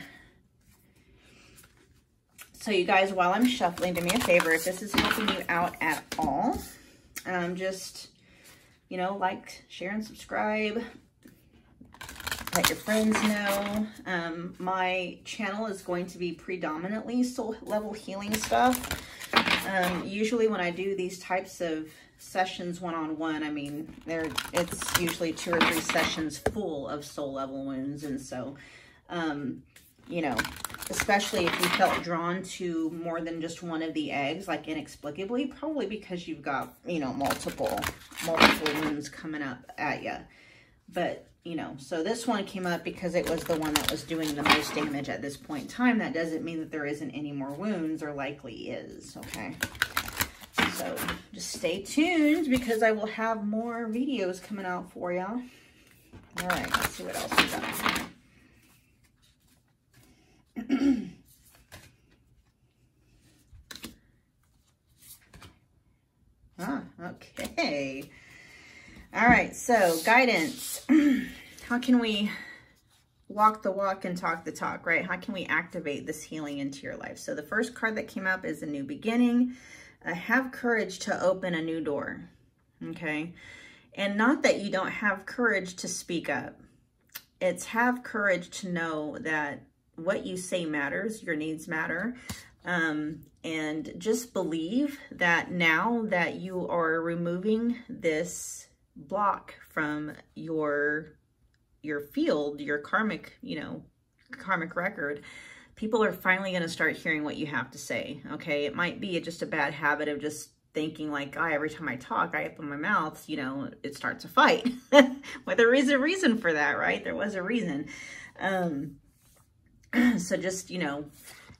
So you guys, while I'm shuffling, do me a favor, if this is helping you out at all, just, you know, like, share, and subscribe. Let your friends know. My channel is going to be predominantly soul level healing stuff. Usually when I do these types of sessions one-on-one, I mean, it's usually 2 or 3 sessions full of soul level wounds. And so, you know, especially if you felt drawn to more than just one of the eggs, like inexplicably, probably because you've got, you know, multiple wounds coming up at you. But, you know, so this one came up because it was the one that was doing the most damage at this point in time. That doesn't mean that there isn't any more wounds, or likely is, okay? So just stay tuned, because I will have more videos coming out for y'all. All right, let's see what else we got. Okay. All right, so guidance. How can we walk the walk and talk the talk, right? How can we activate this healing into your life? So the first card that came up is a new beginning. Have courage to open a new door, okay? And not that you don't have courage to speak up. It's have courage to know that what you say matters, your needs matter. And just believe that now that you are removing this block from your field, your karmic, you know, karmic record, people are finally going to start hearing what you have to say, okay? It might be just a bad habit of just thinking like, every time I talk, I open my mouth, you know, it starts a fight. Well, there is a reason for that, right? There was a reason. So just, you know,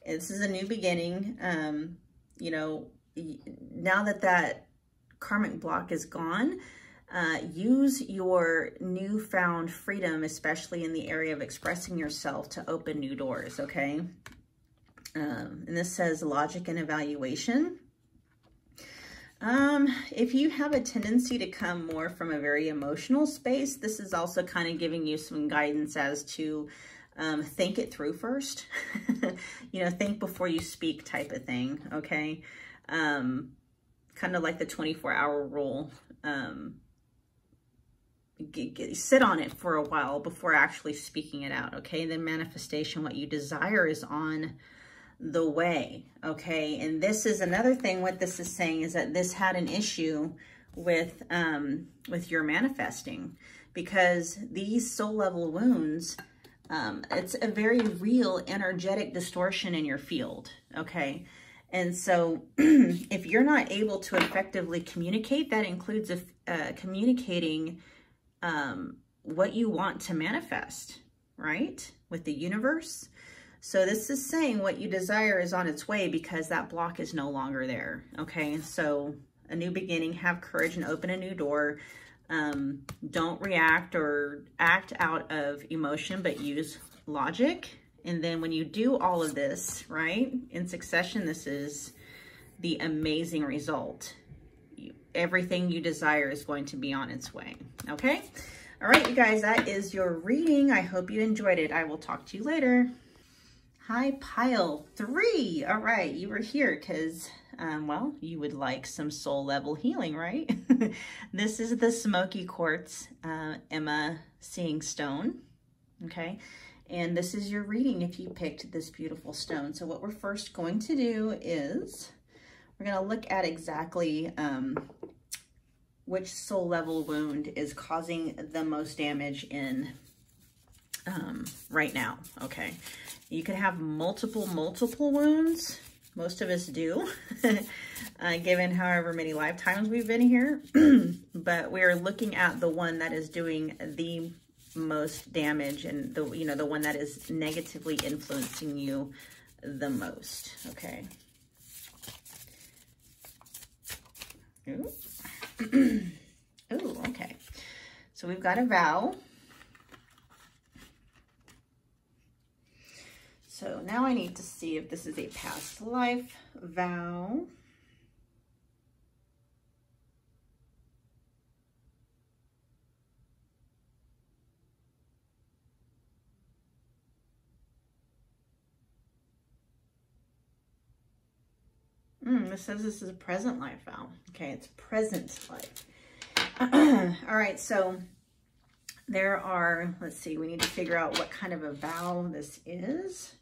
this is a new beginning. You know, now that that karmic block is gone, use your newfound freedom, especially in the area of expressing yourself, to open new doors, okay? And this says logic and evaluation. If you have a tendency to come more from a very emotional space, this is also kind of giving you some guidance as to think it through first. You know, think before you speak type of thing, okay? Kind of like the 24-hour rule. Sit on it for a while before actually speaking it out, okay? Then manifestation, what you desire, is on the way, okay? And this is another thing. What this is saying is that this had an issue with your manifesting, because these soul level wounds, it's a very real energetic distortion in your field, okay? And so if you're not able to effectively communicate, that includes communicating what you want to manifest, right? With the universe. So this is saying what you desire is on its way, because that block is no longer there, okay? So a new beginning, have courage and open a new door. Don't react or act out of emotion, but use logic. And then when you do all of this, right, in succession, this is the amazing result. Everything you desire is going to be on its way, okay? All right, you guys, that is your reading. I hope you enjoyed it. I will talk to you later. Hi, pile 3. All right, you were here because, well, you would like some soul level healing, right? This is the Smoky Quartz Emma Seeing Stone, okay? And this is your reading if you picked this beautiful stone. So what we're first going to do is we're going to look at exactly which soul level wound is causing the most damage in right now, okay? You could have multiple wounds. Most of us do, given however many lifetimes we've been here. But we're looking at the one that is doing the most damage and the, you know, the one that is negatively influencing you the most, okay? Ooh. Ooh, okay. So we've got a vow. So now I need to see if this is a past life vow. This says this is a present life vow. Okay, it's present life. All right, so there are, let's see, we need to figure out what kind of a vow this is.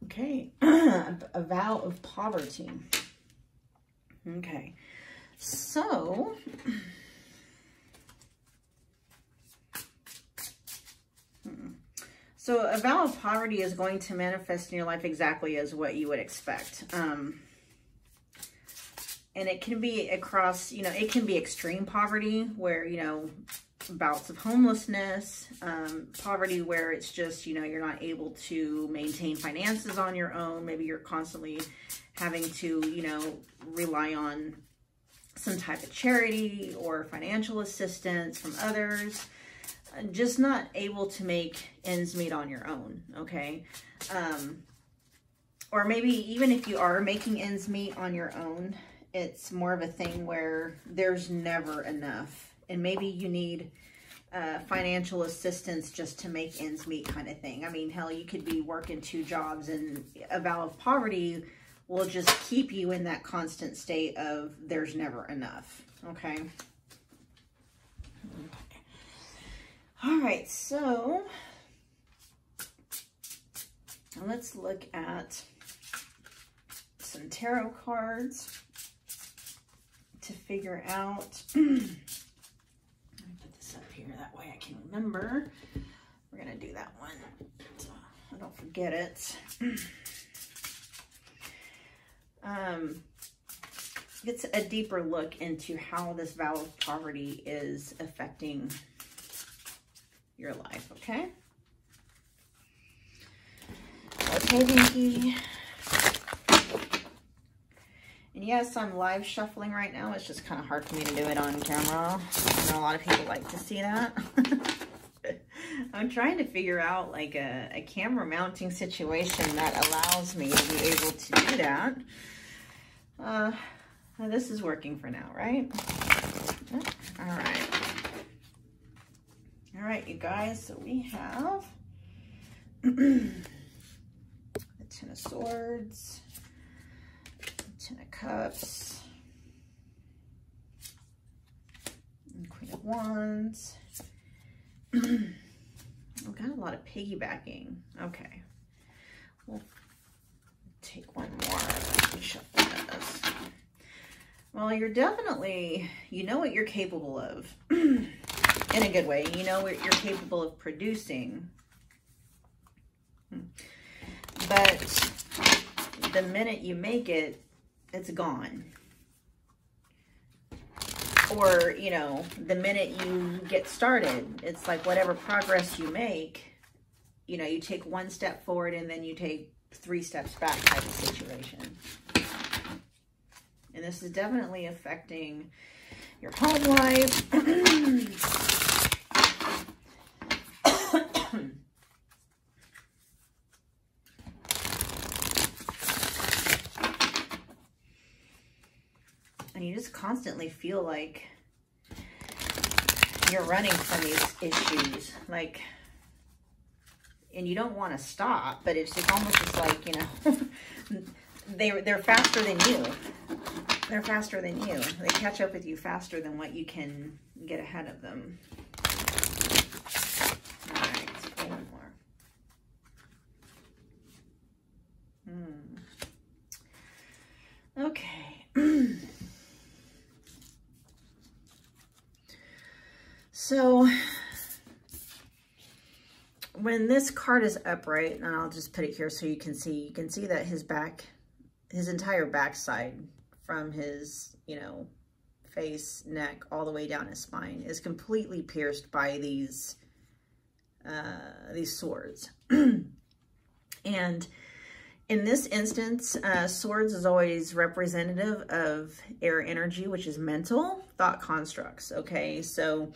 Okay, a vow of poverty. Okay, so a vow of poverty is going to manifest in your life exactly as what you would expect. And it can be across, you know, it can be extreme poverty where, you know, bouts of homelessness, poverty where it's just, you know, you're not able to maintain finances on your own. Maybe you're constantly having to, you know, rely on some type of charity or financial assistance from others. Just not able to make ends meet on your own, okay? Or maybe even if you are making ends meet on your own, it's more of a thing where there's never enough. And maybe you need financial assistance just to make ends meet kind of thing. I mean, hell, you could be working 2 jobs and a vow of poverty will just keep you in that constant state of there's never enough, okay? All right, so let's look at some tarot cards to figure out. That way I can remember. We're gonna do that one so I don't forget it. It's a deeper look into how this vow of poverty is affecting your life, okay? Okay, Vinky. And yes, I'm live shuffling right now. It's just kind of hard for me to do it on camera. I know a lot of people like to see that. I'm trying to figure out like a camera mounting situation that allows me to be able to do that. This is working for now, right? All right. All right, you guys, so we have the 10 of Swords, 10 of Cups, and Queen of Wands. We've got a lot of piggybacking. Okay. We'll take one more. Shuffle this. Well, you're definitely, you know what you're capable of. In a good way. You know what you're capable of producing. But the minute you make it, it's gone. Or, you know, the minute you get started, it's like whatever progress you make, you know, you take one step forward and then you take 3 steps back type of situation. And this is definitely affecting your home life. And you just constantly feel like you're running from these issues. Like, and you don't want to stop, but it's almost just like, you know, they're faster than you. They're faster than you. They catch up with you faster than what you can get ahead of them. All right, let's pull one more. Okay. So when this card is upright, and I'll just put it here so you can see that his entire backside from his, you know, face, neck, all the way down his spine is completely pierced by these swords. And in this instance, swords is always representative of air energy, which is mental thought constructs. Okay, so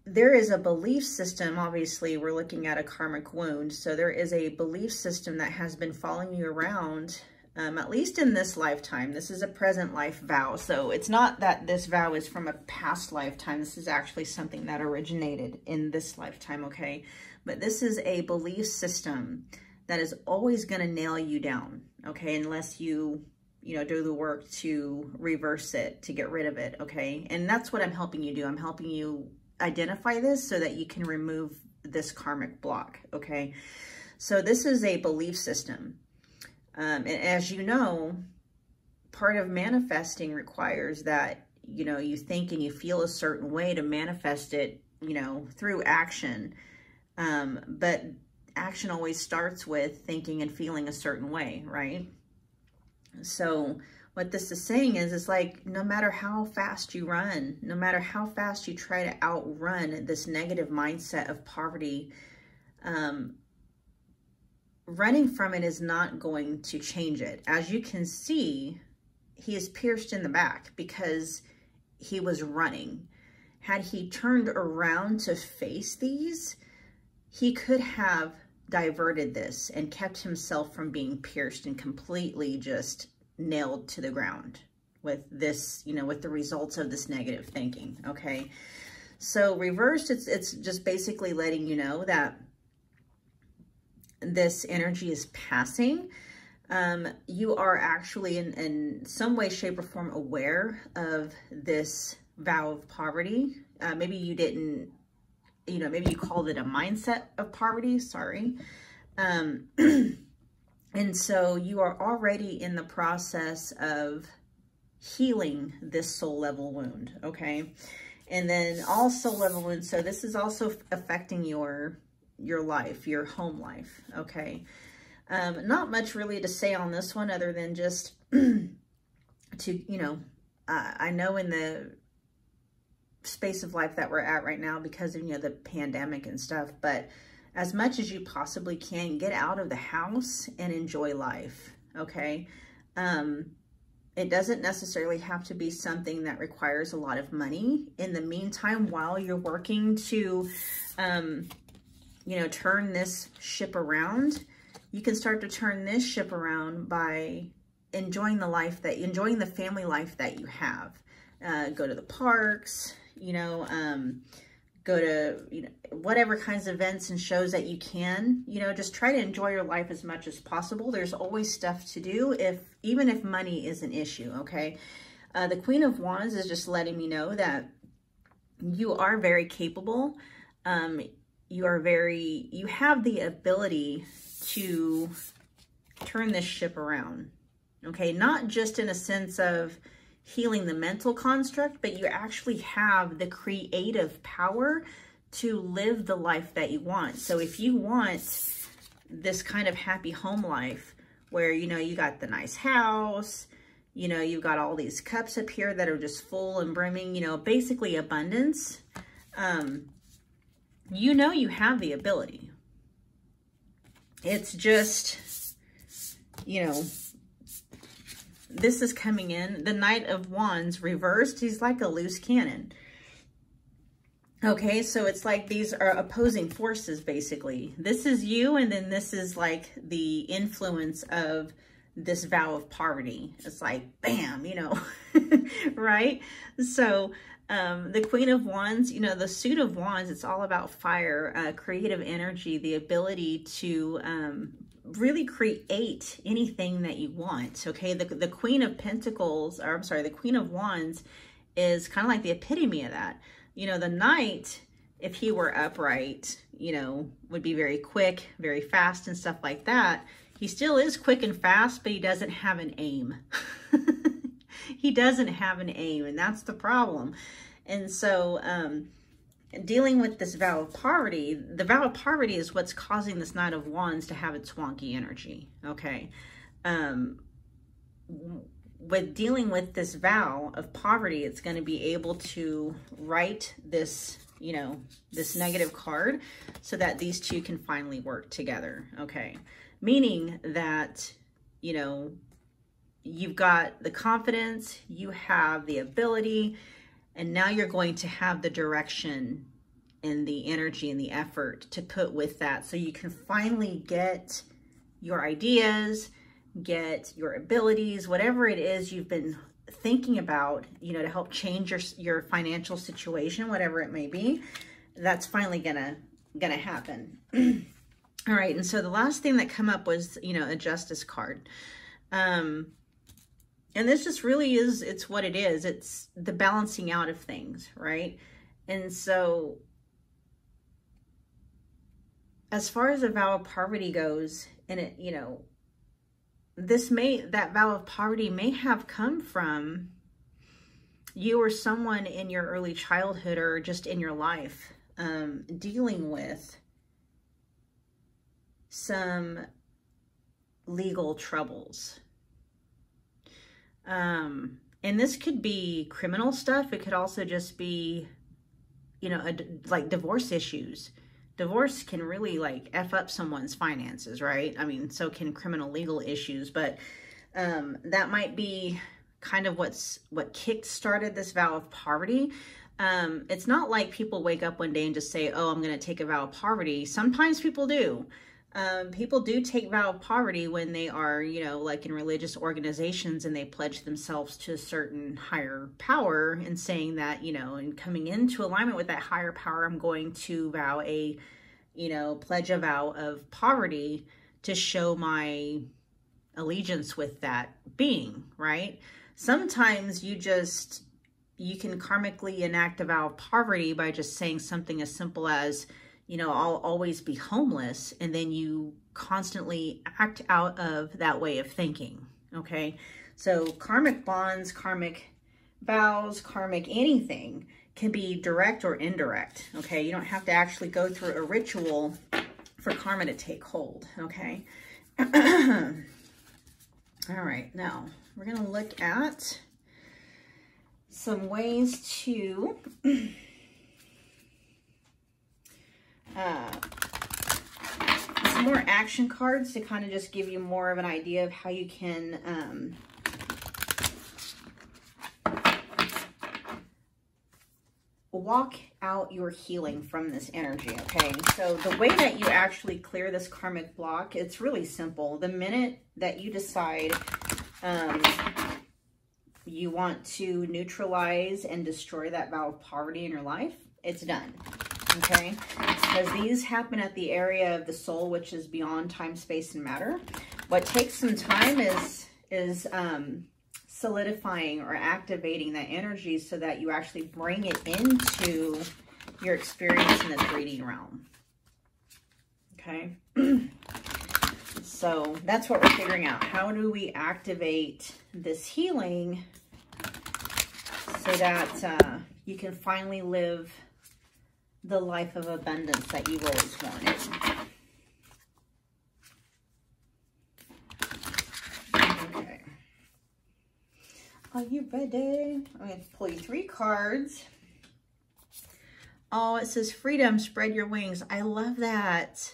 there is a belief system. Obviously, we're looking at a karmic wound. So there is a belief system that has been following you around, at least in this lifetime. This is a present life vow. So it's not that this vow is from a past lifetime. This is actually something that originated in this lifetime, okay? But this is a belief system that is always going to nail you down, okay? Unless you know, do the work to reverse it, to get rid of it, okay? And that's what I'm helping you do. I'm helping you identify this so that you can remove this karmic block, okay? So this is a belief system. And as you know, part of manifesting requires that, you know, you think and you feel a certain way to manifest it, you know, through action. But action always starts with thinking and feeling a certain way, right? So what this is saying is, it's like, no matter how fast you run, no matter how fast you try to outrun this negative mindset of poverty, running from it is not going to change it. As you can see, he is pierced in the back because he was running. Had he turned around to face these, he could have diverted this and kept himself from being pierced and completely just nailed to the ground with this, you know, with the results of this negative thinking, okay? So reversed, it's just basically letting you know that this energy is passing. You are actually in some way, shape, or form aware of this vow of poverty. Maybe you didn't, you know, maybe you called it a mindset of poverty, sorry. And so you are already in the process of healing this soul level wound, okay? And then all soul level wounds, so this is also affecting your life, your home life, okay? Not much really to say on this one other than just to, you know, I know in the space of life that we're at right now because of, you know, the pandemic and stuff, but as much as you possibly can, get out of the house and enjoy life, okay? It doesn't necessarily have to be something that requires a lot of money. In the meantime, while you're working to, you know, turn this ship around, you can start to turn this ship around by enjoying the family life that you have. Go to the parks, you know, go to, you know, whatever kinds of events and shows that you can, you know, just try to enjoy your life as much as possible. There's always stuff to do, even if money is an issue, okay? The Queen of Wands is just letting me know that you are very capable. You have the ability to turn this ship around, okay? Not just in a sense of healing the mental construct, but you actually have the creative power to live the life that you want. So if you want this kind of happy home life where, you know, you got the nice house, you know, you've got all these cups up here that are just full and brimming, you know, basically abundance. you know you have the ability. It's just, you know, this is coming in. The Knight of Wands reversed. He's like a loose cannon. Okay, so it's like these are opposing forces, basically. This is you, and then this is like the influence of this vow of poverty. It's like, bam, you know, right? So the Queen of Wands, you know, the suit of Wands, it's all about fire, creative energy, the ability to really create anything that you want. Okay, the Queen of Pentacles, or I'm sorry, the Queen of Wands is kind of like the epitome of that. You know, the Knight, if he were upright, you know, would be very quick, very fast and stuff like that. He still is quick and fast, but he doesn't have an aim. He doesn't have an aim, and that's the problem. And so dealing with this vow of poverty, the vow of poverty is what's causing this Knight of Wands to have its wonky energy, okay? With dealing with this vow of poverty, it's going to be able to write this, you know, this negative card so that these two can finally work together, okay? Meaning that, you know, you've got the confidence, you have the ability, and now you're going to have the direction and the energy and the effort to put with that, so you can finally get your ideas, get your abilities, whatever it is you've been thinking about, you know, to help change your financial situation, whatever it may be. That's finally gonna happen. All right, and so the last thing that come up was, you know, a Justice card. And this just really is, it's what it is. It's the balancing out of things, right? And so as far as the vow of poverty goes, and it, you know, that vow of poverty may have come from you or someone in your early childhood or just in your life, dealing with some legal troubles. And this could be criminal stuff. It could also just be, you know, like divorce issues. Divorce can really like F up someone's finances, right? I mean, so can criminal legal issues, but that might be kind of what kick-started this vow of poverty. It's not like people wake up one day and just say, oh, I'm going to take a vow of poverty. Sometimes people do. People do take vow of poverty when they are, you know, like in religious organizations, and they pledge themselves to a certain higher power and saying that, you know, and coming into alignment with that higher power, I'm going to vow a, you know, pledge a vow of poverty to show my allegiance with that being, right? Sometimes you can karmically enact a vow of poverty by just saying something as simple as, you know, I'll always be homeless, and then you constantly act out of that way of thinking, okay? So karmic bonds, karmic vows, karmic anything can be direct or indirect, okay? You don't have to actually go through a ritual for karma to take hold, okay? All right, now we're gonna look at some ways to some more action cards to kind of just give you more of an idea of how you can walk out your healing from this energy, okay? So the way that you actually clear this karmic block, it's really simple. The minute that you decide you want to neutralize and destroy that vow of poverty in your life, it's done. Okay, because these happen at the area of the soul, which is beyond time, space, and matter. What takes some time is solidifying or activating that energy so that you actually bring it into your experience in the 3D realm. Okay, so that's what we're figuring out. How do we activate this healing so that you can finally live the life of abundance that you've always wanted? Okay. Are you ready? I'm going to pull you 3 cards Oh, it says freedom, spread your wings. I love that.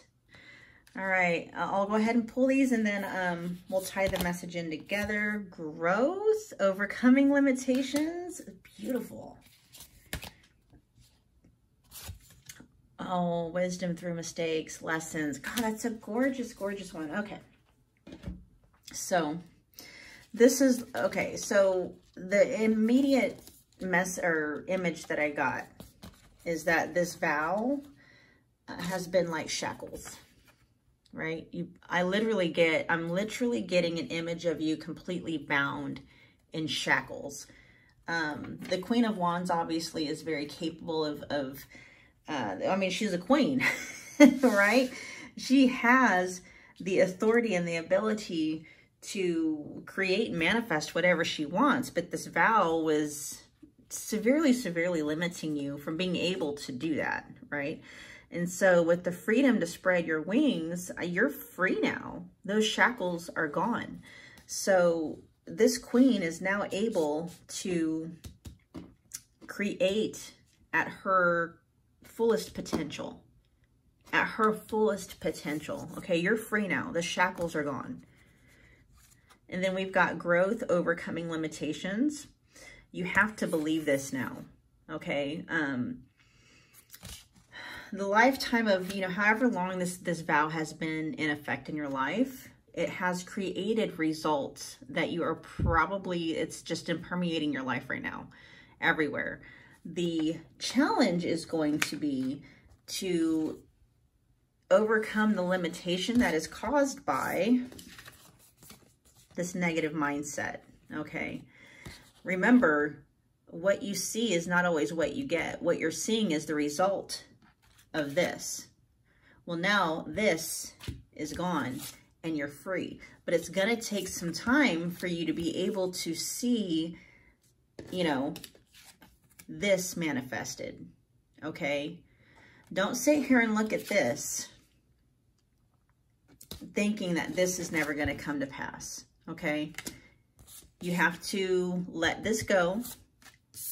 All right, I'll go ahead and pull these, and then we'll tie the message in together. Growth, overcoming limitations. Beautiful. Oh, wisdom through mistakes, lessons. God, that's a gorgeous, gorgeous one. Okay. So this is, okay, so the immediate image that I got is that this vow has been like shackles, right? I'm literally getting an image of you completely bound in shackles. The Queen of Wands obviously is very capable of I mean, she's a queen, right? She has the authority and the ability to create and manifest whatever she wants, but this vow was severely, severely limiting you from being able to do that, right? And so with the freedom to spread your wings, you're free now. Those shackles are gone. So this queen is now able to create at her fullest potential. At her fullest potential. Okay, you're free now. The shackles are gone. And then we've got growth, overcoming limitations. You have to believe this now. Okay. The lifetime of, you know, however long this vow has been in effect in your life, it has created results that you are probably, it's just permeating your life right now, everywhere. The challenge is going to be to overcome the limitation that is caused by this negative mindset, okay? Remember, what you see is not always what you get. What you're seeing is the result of this. Well, now this is gone and you're free, but it's going to take some time for you to be able to see, you know, this manifested, okay? Don't sit here and look at this thinking that this is never going to come to pass, okay? You have to let this go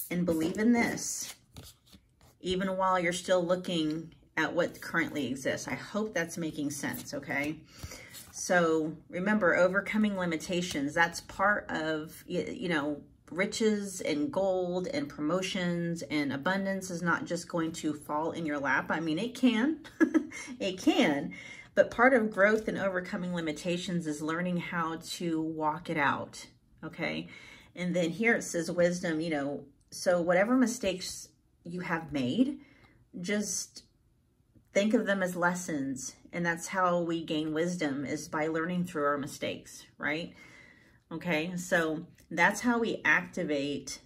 and believe in this, even while you're still looking at what currently exists. I hope that's making sense, okay? So remember, overcoming limitations, that's part of, you know, riches and gold and promotions and abundance is not just going to fall in your lap. I mean, it can, it can, but part of growth and overcoming limitations is learning how to walk it out, okay? And then here it says wisdom, you know, so whatever mistakes you have made, just think of them as lessons. And that's how we gain wisdom, is by learning through our mistakes, right? Okay, so that's how we activate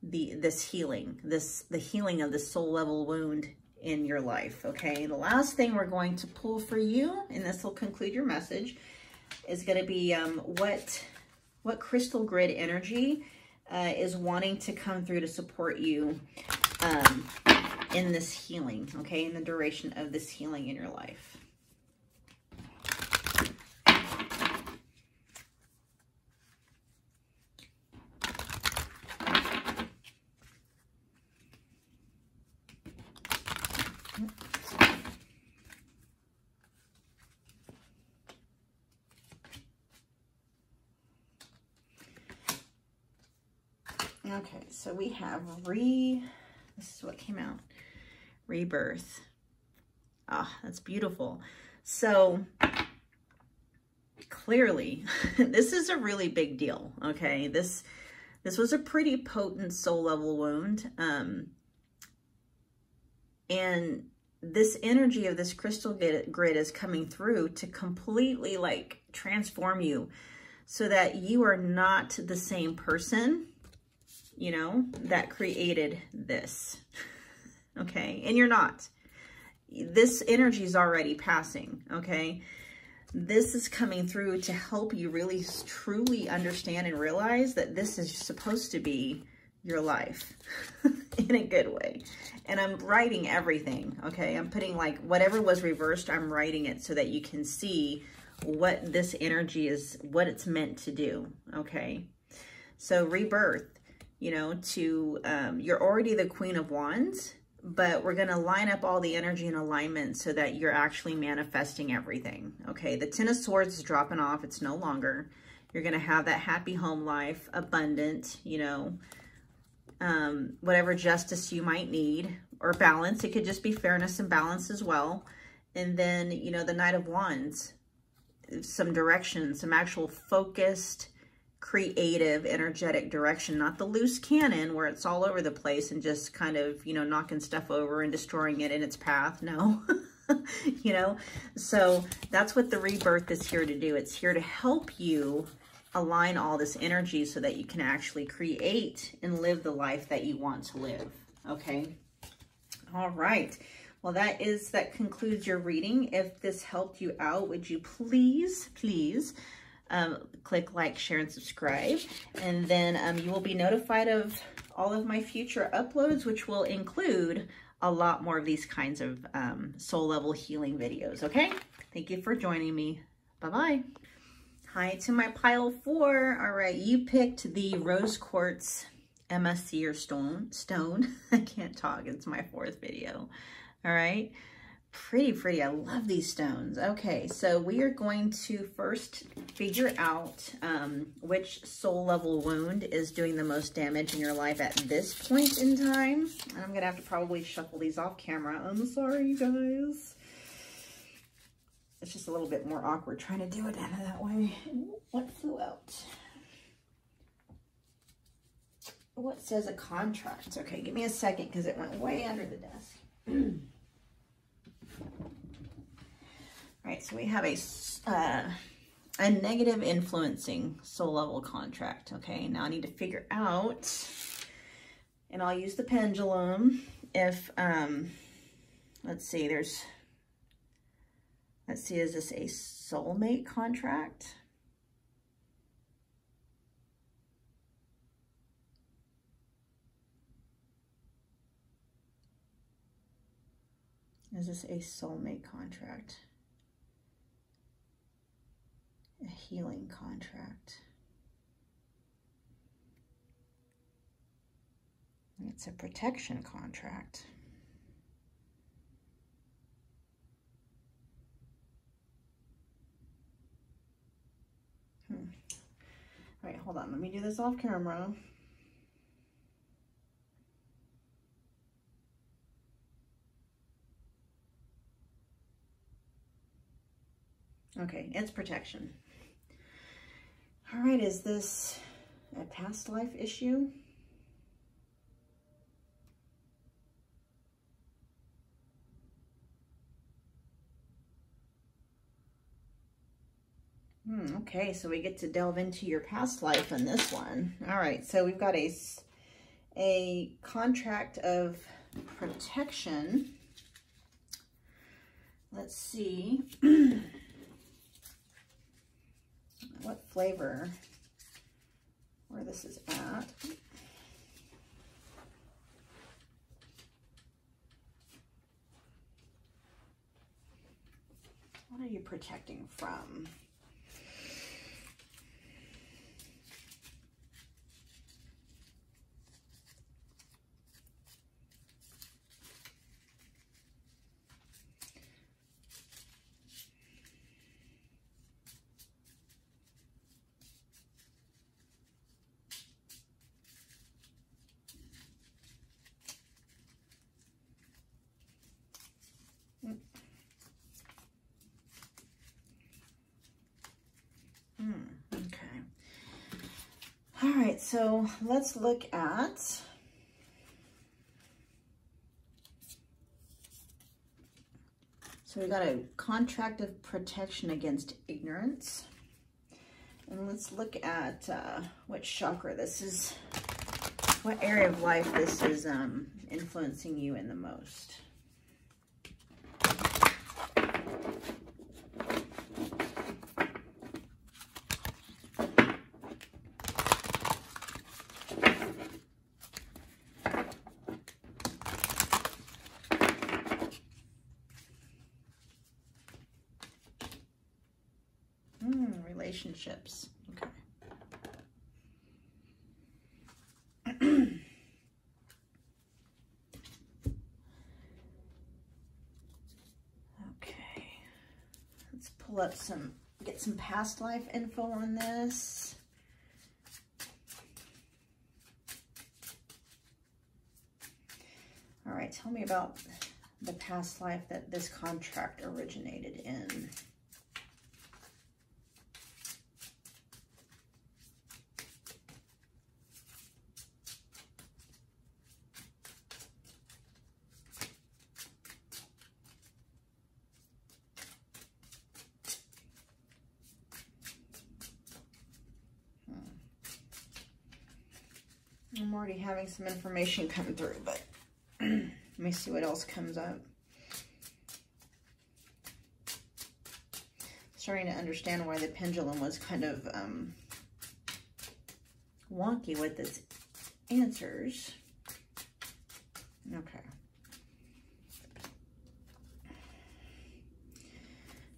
this healing, the healing of the soul level wound in your life, okay? The last thing we're going to pull for you, and this will conclude your message, is going to be what crystal grid energy is wanting to come through to support you in this healing, okay? In the duration of this healing in your life. Okay, so we have this is what came out. Rebirth. Ah, that's beautiful. So clearly, this is a really big deal, okay? This was a pretty potent soul level wound. And this energy of this crystal grid is coming through to completely like transform you so that you are not the same person, you know, that created this, okay? And you're not. This energy is already passing, okay? This is coming through to help you really truly understand and realize that this is supposed to be your life in a good way. And I'm writing everything, okay? I'm putting like whatever was reversed, I'm writing it so that you can see what this energy is, what it's meant to do, okay? So rebirth, you know, you're already the Queen of Wands, but we're going to line up all the energy in alignment so that you're actually manifesting everything. Okay, the Ten of Swords is dropping off. It's no longer. You're going to have that happy home life, abundant, you know, whatever justice you might need, or balance. It could just be fairness and balance as well. And then, you know, the Knight of Wands, some direction, some actual focused, creative, energetic direction, not the loose cannon where it's all over the place and just kind of, you know, knocking stuff over and destroying it in its path. No, you know, so that's what the rebirth is here to do. It's here to help you align all this energy so that you can actually create and live the life that you want to live. Okay. All right. Well, that concludes your reading. If this helped you out, would you please click like, share, and subscribe. And then you will be notified of all of my future uploads, which will include a lot more of these kinds of soul level healing videos. Okay. Thank you for joining me. Bye-bye. Hi to my pile 4. All right. You picked the rose quartz MSC or stone. I can't talk. It's my 4th video. All right. Pretty. I love these stones. Okay, so we are going to first figure out which soul level wound is doing the most damage in your life at this point in time. And I'm going to have to probably shuffle these off camera. I'm sorry, you guys. It's just a little bit more awkward trying to do it that way. What flew out? What says a contract? Okay, give me a second because it went way under the desk. All right, so we have a negative influencing soul level contract. Okay, now I need to figure out, and I'll use the pendulum. If let's see, is this a soulmate contract? Is this a soulmate contract? A healing contract? It's a protection contract. All right, hold on. Let me do this off camera. Okay, it's protection. All right, is this a past life issue? Okay, so we get to delve into your past life in this one. All right, so we've got a contract of protection. Let's see. What flavor, where this is at. What are you protecting from? Okay. All right, so let's look at so we got a contract of protection against ignorance. And let's look at what chakra this is, what area of life this is influencing you in the most. Relationships. Okay. pull up get some past life info on this. All right, tell me about the past life that this contract originated in. I'm already having some information come through, but let me see what else comes up. Starting to understand why the pendulum was kind of wonky with its answers. Okay.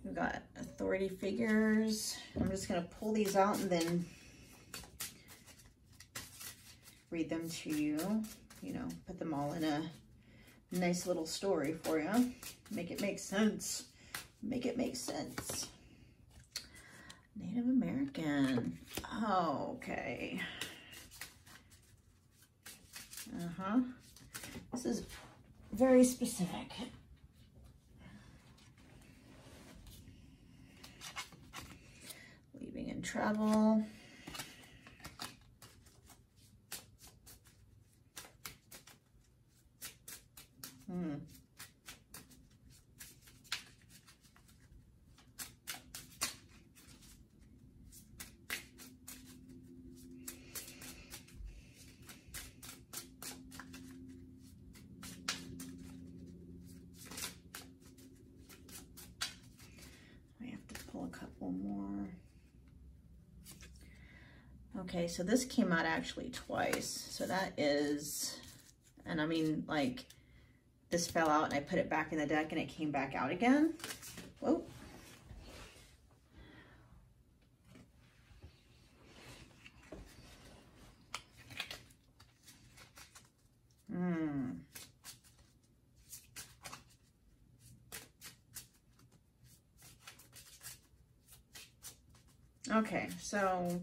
We've got authority figures. I'm just going to pull these out and then read them to you, you know, put them all in a nice little story for you. Make it make sense. Make it make sense. Native American. Oh, okay. This is very specific. Leaving and travel. More. Okay, so this came out actually twice. So that is, and I mean, like, this fell out and I put it back in the deck and it came back out again. Whoa. Okay, so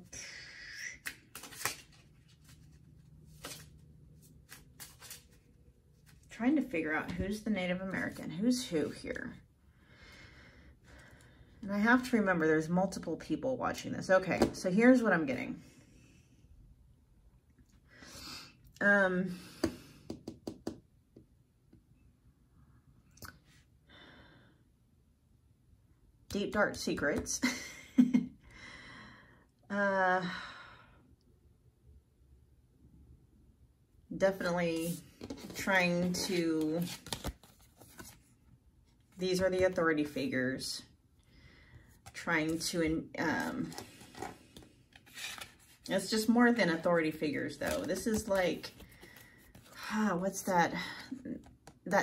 trying to figure out who's the Native American, who's who here. And I have to remember there's multiple people watching this. Okay, so here's what I'm getting. Deep, dark secrets. Definitely trying to, these are the authority figures, trying to, it's just more than authority figures though. This is like, what's that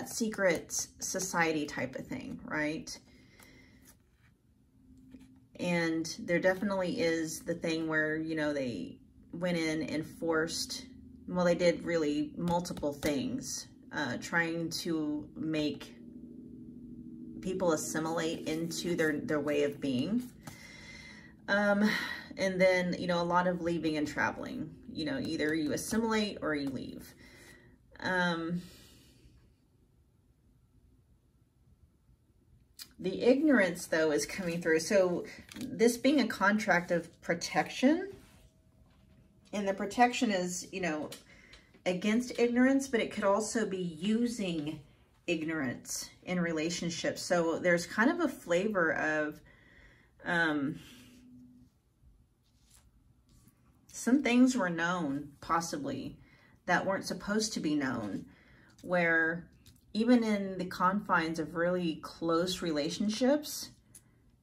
secret society type of thing, right? And there definitely is the thing where, you know, they went in and forced, well, they did really multiple things, trying to make people assimilate into their way of being. And then, you know, a lot of leaving and traveling, you know, either you assimilate or you leave. The ignorance, though, is coming through. So this being a contract of protection, and the protection is, you know, against ignorance, but it could also be using ignorance in relationships. So there's kind of a flavor of some things were known, possibly, that weren't supposed to be known, where even in the confines of really close relationships,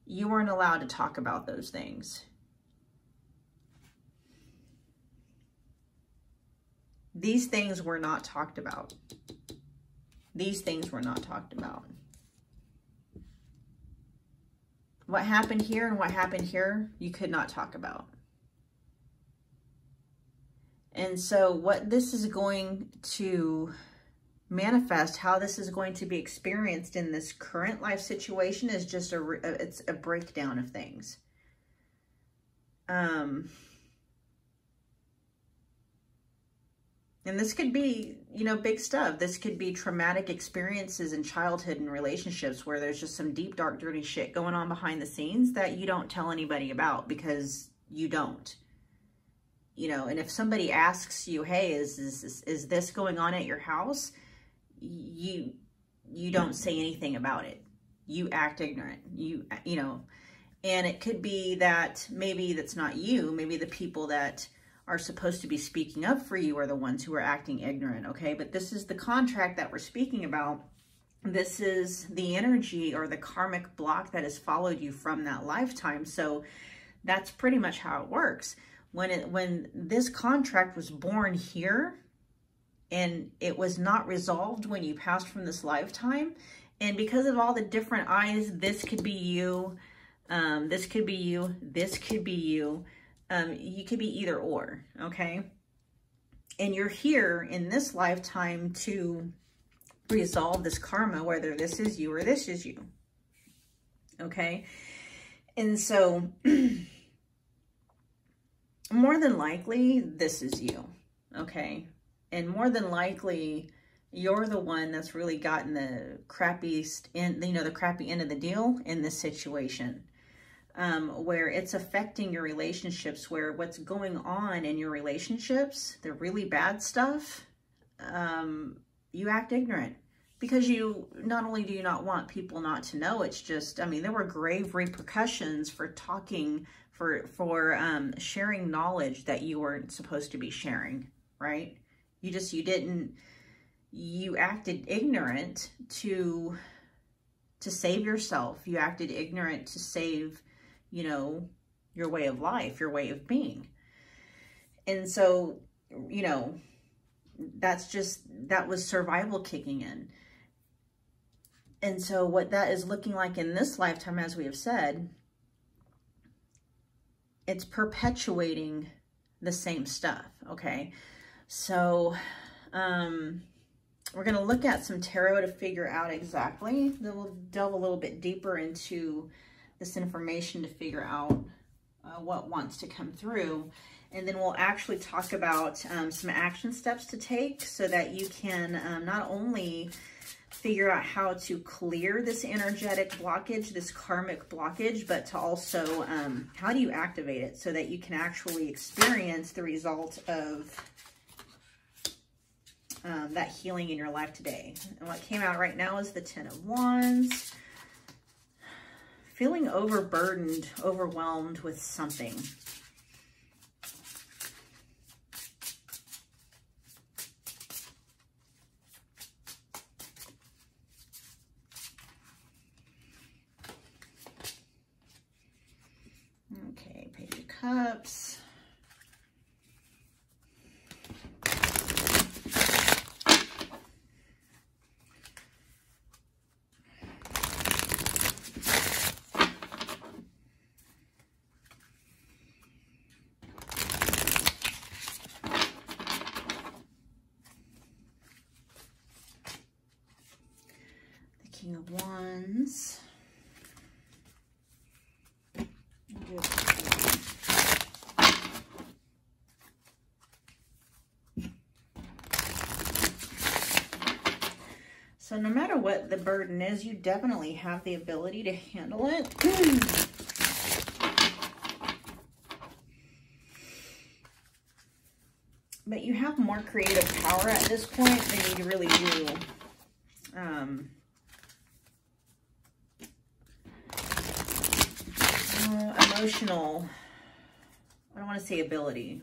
you weren't allowed to talk about those things. These things were not talked about. These things were not talked about. What happened here and what happened here, you could not talk about. And so what this is going to manifest, how this is going to be experienced in this current life situation is just it's a breakdown of things. And this could be, you know, big stuff. This could be traumatic experiences in childhood and relationships where there's just some deep, dark, dirty shit going on behind the scenes that you don't tell anybody about because you don't. You know, and if somebody asks you, hey, is this going on at your house? You don't say anything about it. You act ignorant. You know, and it could be that maybe that's not you. Maybe the people that are supposed to be speaking up for you are the ones who are acting ignorant, okay? But this is the contract that we're speaking about. This is the energy or the karmic block that has followed you from that lifetime. So that's pretty much how it works. When this contract was born here and it was not resolved when you passed from this lifetime, and because of all the different eyes, this could be you, this could be you, this could be you. You could be either or, okay? And you're here in this lifetime to resolve this karma, whether this is you or this is you, okay? And so, more than likely, this is you, okay? And more than likely, you're the one that's really gotten the crappiest end, you know, the crappy end of the deal in this situation. Where it's affecting your relationships, where what's going on in your relationships, the really bad stuff, you act ignorant because you, not only do you not want people not to know, it's just, I mean, there were grave repercussions for talking, for sharing knowledge that you weren't supposed to be sharing, right? You acted ignorant to save yourself. You acted ignorant to save, you know, your way of life, your way of being. And so, you know, that was survival kicking in. And so what that is looking like in this lifetime, as we have said, it's perpetuating the same stuff, okay? So, we're going to look at some tarot to figure out exactly. Then we'll delve a little bit deeper into this information to figure out what wants to come through. And then we'll actually talk about some action steps to take so that you can not only figure out how to clear this energetic blockage, this karmic blockage, but to also, how do you activate it so that you can actually experience the result of that healing in your life today. And what came out right now is the 10 of Wands. Feeling overburdened, overwhelmed with something. Okay, Page of Cups. King of Wands. So no matter what the burden is, you definitely have the ability to handle it. But you have more creative power at this point than you really do. Emotional, I don't want to say ability,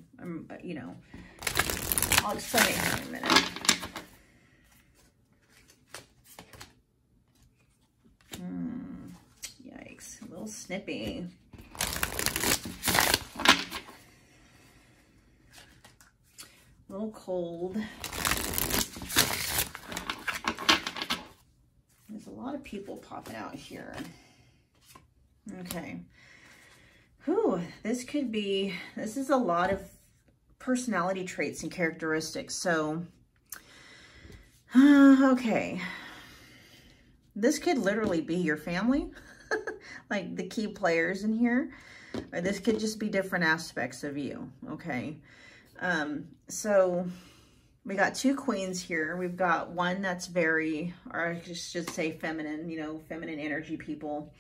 you know, I'll explain it here in a minute. Yikes, a little snippy. A little cold. There's a lot of people popping out here. Okay. Whew, this is a lot of personality traits and characteristics. So Okay. This could literally be your family, like the key players in here, or this could just be different aspects of you, okay? So we got two queens here. We've got one that's very, or I should say feminine, you know, feminine energy people.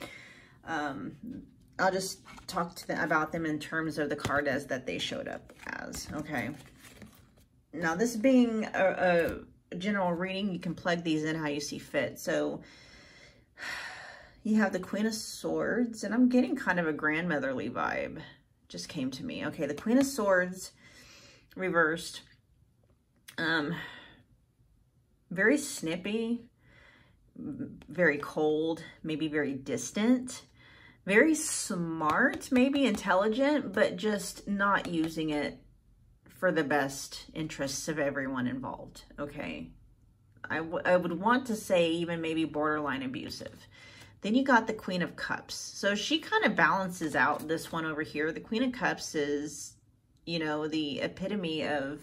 I'll just talk to them about them in terms of the card as that they showed up as, okay? Now, this being a general reading, you can plug these in how you see fit. So you have the Queen of Swords, and I'm getting kind of a grandmotherly vibe. Just came to me. Okay, the Queen of Swords reversed. Very snippy, very cold, maybe very distant, very smart, maybe intelligent, but just not using it for the best interests of everyone involved, okay? I would want to say even maybe borderline abusive. Then you got the Queen of Cups. So she kind of balances out this one over here. The Queen of Cups is, you know, the epitome of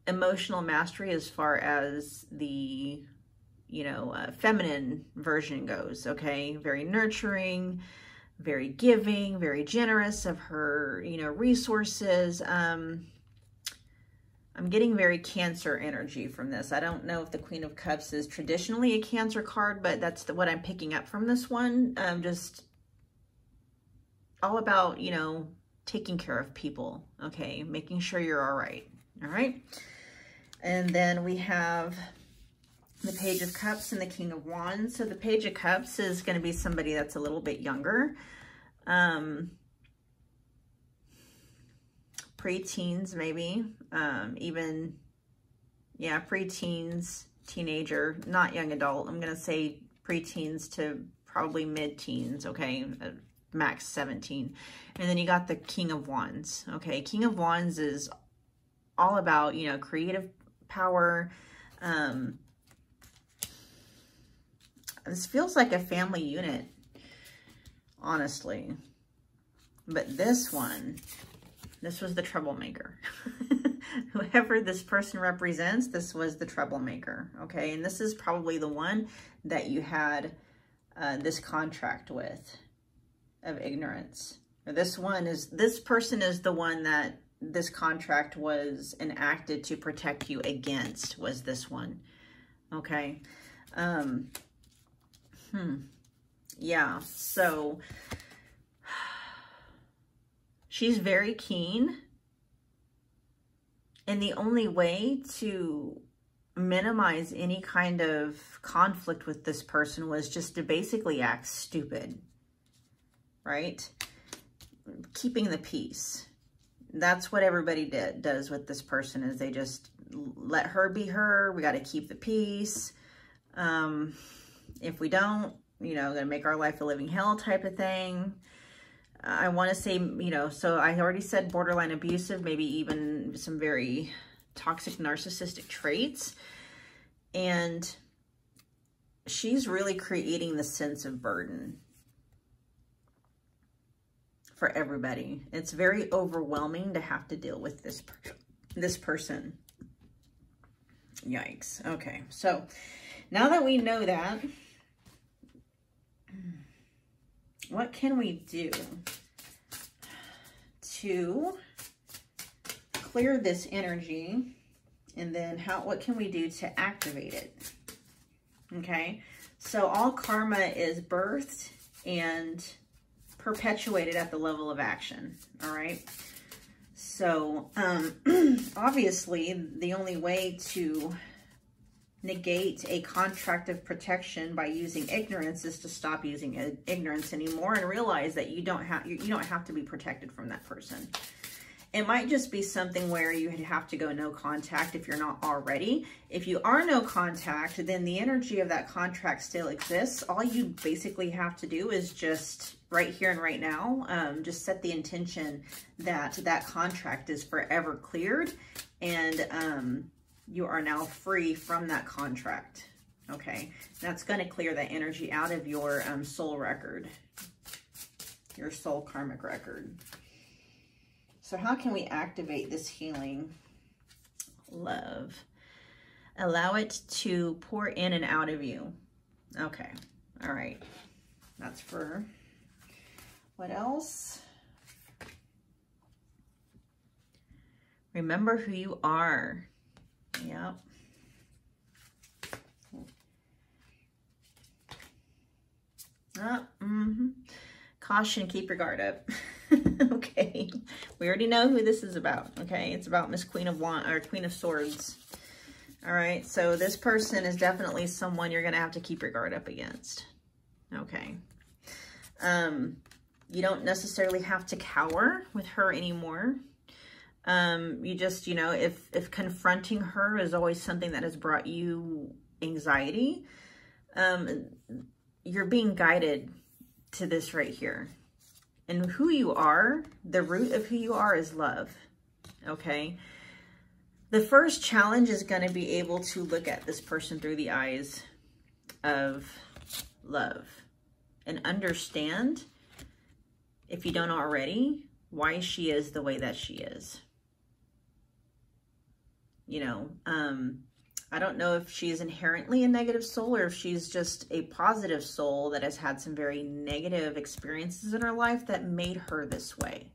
emotional mastery as far as the, you know, feminine version goes, okay? Very nurturing, very giving, very generous of her, you know, resources. I'm getting very Cancer energy from this. I don't know if the Queen of Cups is traditionally a Cancer card, but that's what I'm picking up from this one. Just all about, you know, taking care of people, okay? Making sure you're all right, all right? And then we have the Page of Cups and the King of Wands. So the Page of Cups is going to be somebody that's a little bit younger. Pre-teens maybe, even, yeah, pre-teens, teenager, not young adult. I'm going to say pre-teens to probably mid-teens, okay, max 17. And then you got the King of Wands, okay? King of Wands is all about, you know, creative power. This feels like a family unit, honestly. But this one, this was the troublemaker. Whoever this person represents, this was the troublemaker, okay? And this is probably the one that you had this contract with of ignorance. Or this person is the one that this contract was enacted to protect you against, was this one, okay? Yeah, so she's very keen, and the only way to minimize any kind of conflict with this person was just to basically act stupid, right? Keeping the peace. That's what everybody does with this person, is they just let her be her. We got to keep the peace. If we don't, you know, gonna make our life a living hell type of thing. I want to say, you know, so I already said borderline abusive, maybe even some very toxic narcissistic traits. And she's really creating the sense of burden for everybody. It's very overwhelming to have to deal with this person. Yikes. Okay, so now that we know that, what can we do to clear this energy? And then what can we do to activate it? Okay, so all karma is birthed and perpetuated at the level of action, all right? So obviously the only way to negate a contract of protection by using ignorance is to stop using ignorance anymore and realize that you don't have to be protected from that person. It might just be something where you have to go no contact if you're not already. If you are no contact, then the energy of that contract still exists. All you basically have to do is just right here and right now, just set the intention that that contract is forever cleared, and you are now free from that contract, okay? That's going to clear that energy out of your soul record, your soul karmic record. So how can we activate this healing? Love. Allow it to pour in and out of you. Okay. All right. That's for her. What else? Remember who you are. Yep. Caution, keep your guard up. Okay. We already know who this is about. Okay. It's about Miss Queen of Wands, or Queen of Swords. All right. So this person is definitely someone you're going to have to keep your guard up against. Okay. You don't necessarily have to cower with her anymore. You just, you know, if confronting her is always something that has brought you anxiety, you're being guided to this right here. And who you are, the root of who you are is love. Okay. The first challenge is going to be able to look at this person through the eyes of love and understand, if you don't already, why she is the way that she is. You know, I don't know if she's inherently a negative soul or if she's just a positive soul that has had some very negative experiences in her life that made her this way.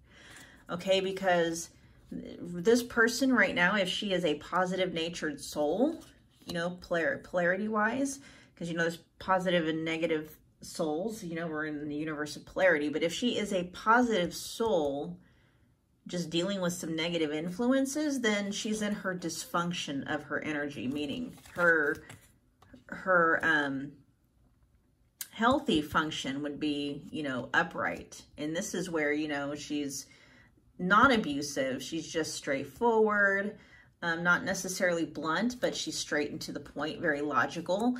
Okay, because this person right now, if she is a positive natured soul, you know, polarity wise, because, you know, there's positive and negative souls, you know, we're in the universe of polarity, but if she is a positive soul just dealing with some negative influences, then she's in her dysfunction of her energy, meaning her healthy function would be, you know, upright. And this is where, you know, she's not abusive. She's just straightforward, not necessarily blunt, but she's straight and to the point, very logical,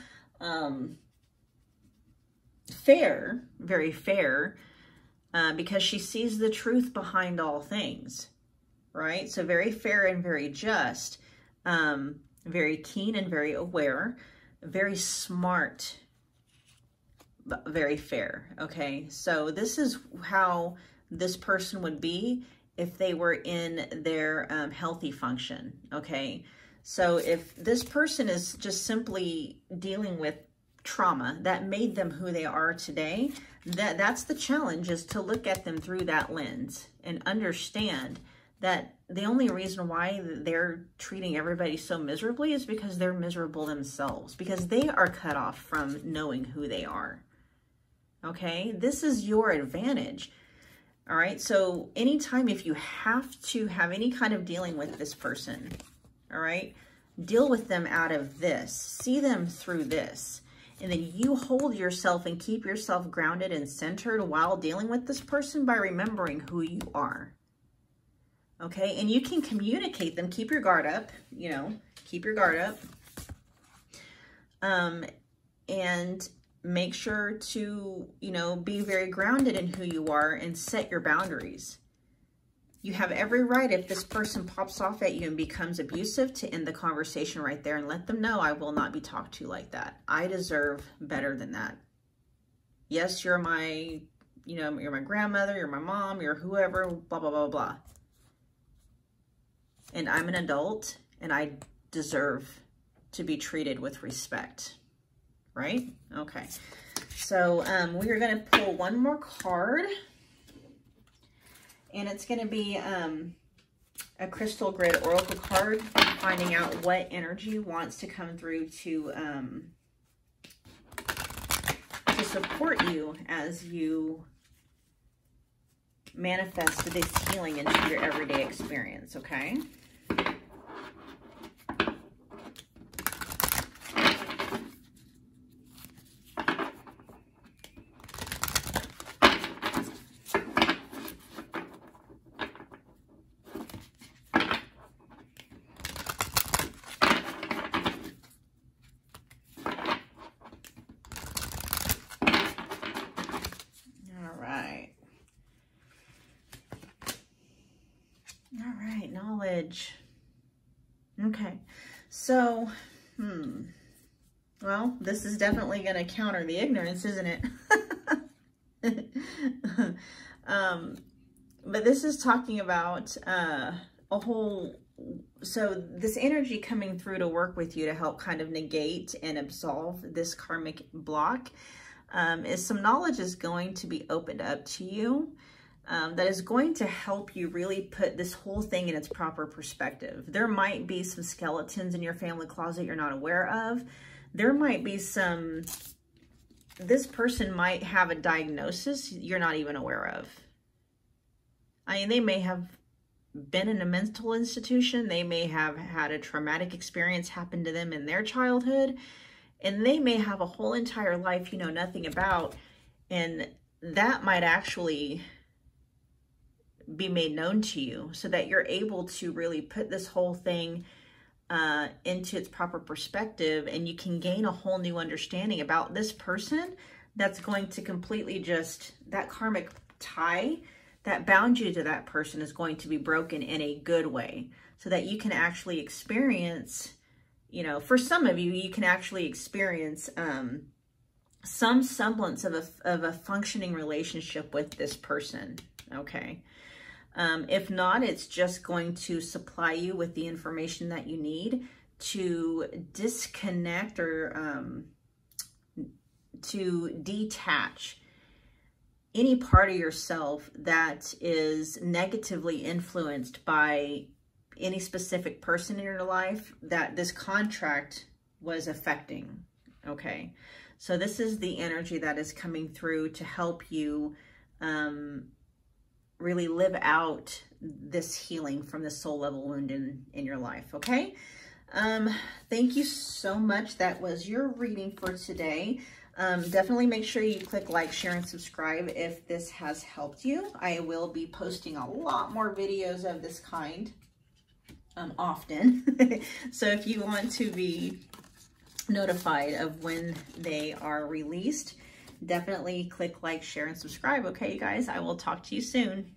fair, very fair, because she sees the truth behind all things, right? So very fair and very just, very keen and very aware, very smart, but very fair, okay? So this is how this person would be if they were in their healthy function, okay? So if this person is just simply dealing with trauma that made them who they are today, that's the challenge, is to look at them through that lens and understand that the only reason why they're treating everybody so miserably is because they're miserable themselves, because they are cut off from knowing who they are. Okay, this is your advantage. All right, so anytime if you have to have any kind of dealing with this person, all right, deal with them out of this, see them through this. And then you hold yourself and keep yourself grounded and centered while dealing with this person by remembering who you are. Okay, and you can communicate them. Keep your guard up, you know, keep your guard up. And make sure to, you know, be very grounded in who you are and set your boundaries. You have every right, if this person pops off at you and becomes abusive, to end the conversation right there and let them know, I will not be talked to like that. I deserve better than that. Yes, you're my, you know, you're my grandmother, you're my mom, you're whoever, blah, blah, blah, blah. And I'm an adult and I deserve to be treated with respect, right? Okay. So we are going to pull one more card. And it's going to be a crystal grid oracle card, finding out what energy wants to come through to support you as you manifest this healing into your everyday experience, okay? Knowledge. Okay, so, well, this is definitely going to counter the ignorance, isn't it? But this is talking about a whole so this energy coming through to work with you to help kind of negate and absolve this karmic block is some knowledge is going to be opened up to you that is going to help you really put this whole thing in its proper perspective. There might be some skeletons in your family closet you're not aware of. There might be some, this person might have a diagnosis you're not even aware of. I mean, they may have been in a mental institution. They may have had a traumatic experience happen to them in their childhood. And they may have a whole entire life you know nothing about. And that might actually be made known to you so that you're able to really put this whole thing into its proper perspective, and you can gain a whole new understanding about this person that's going to completely just, that karmic tie that bound you to that person is going to be broken in a good way so that you can actually experience, you know, for some of you, you can actually experience some semblance of a functioning relationship with this person, okay? If not, it's just going to supply you with the information that you need to disconnect or to detach any part of yourself that is negatively influenced by any specific person in your life that this contract was affecting, okay? So this is the energy that is coming through to help you really live out this healing from the soul level wound in your life, okay? Thank you so much. That was your reading for today. Definitely make sure you click like, share, and subscribe if this has helped you. I will be posting a lot more videos of this kind often. So if you want to be notified of when they are released, definitely click like, share, and subscribe. Okay, you guys, I will talk to you soon.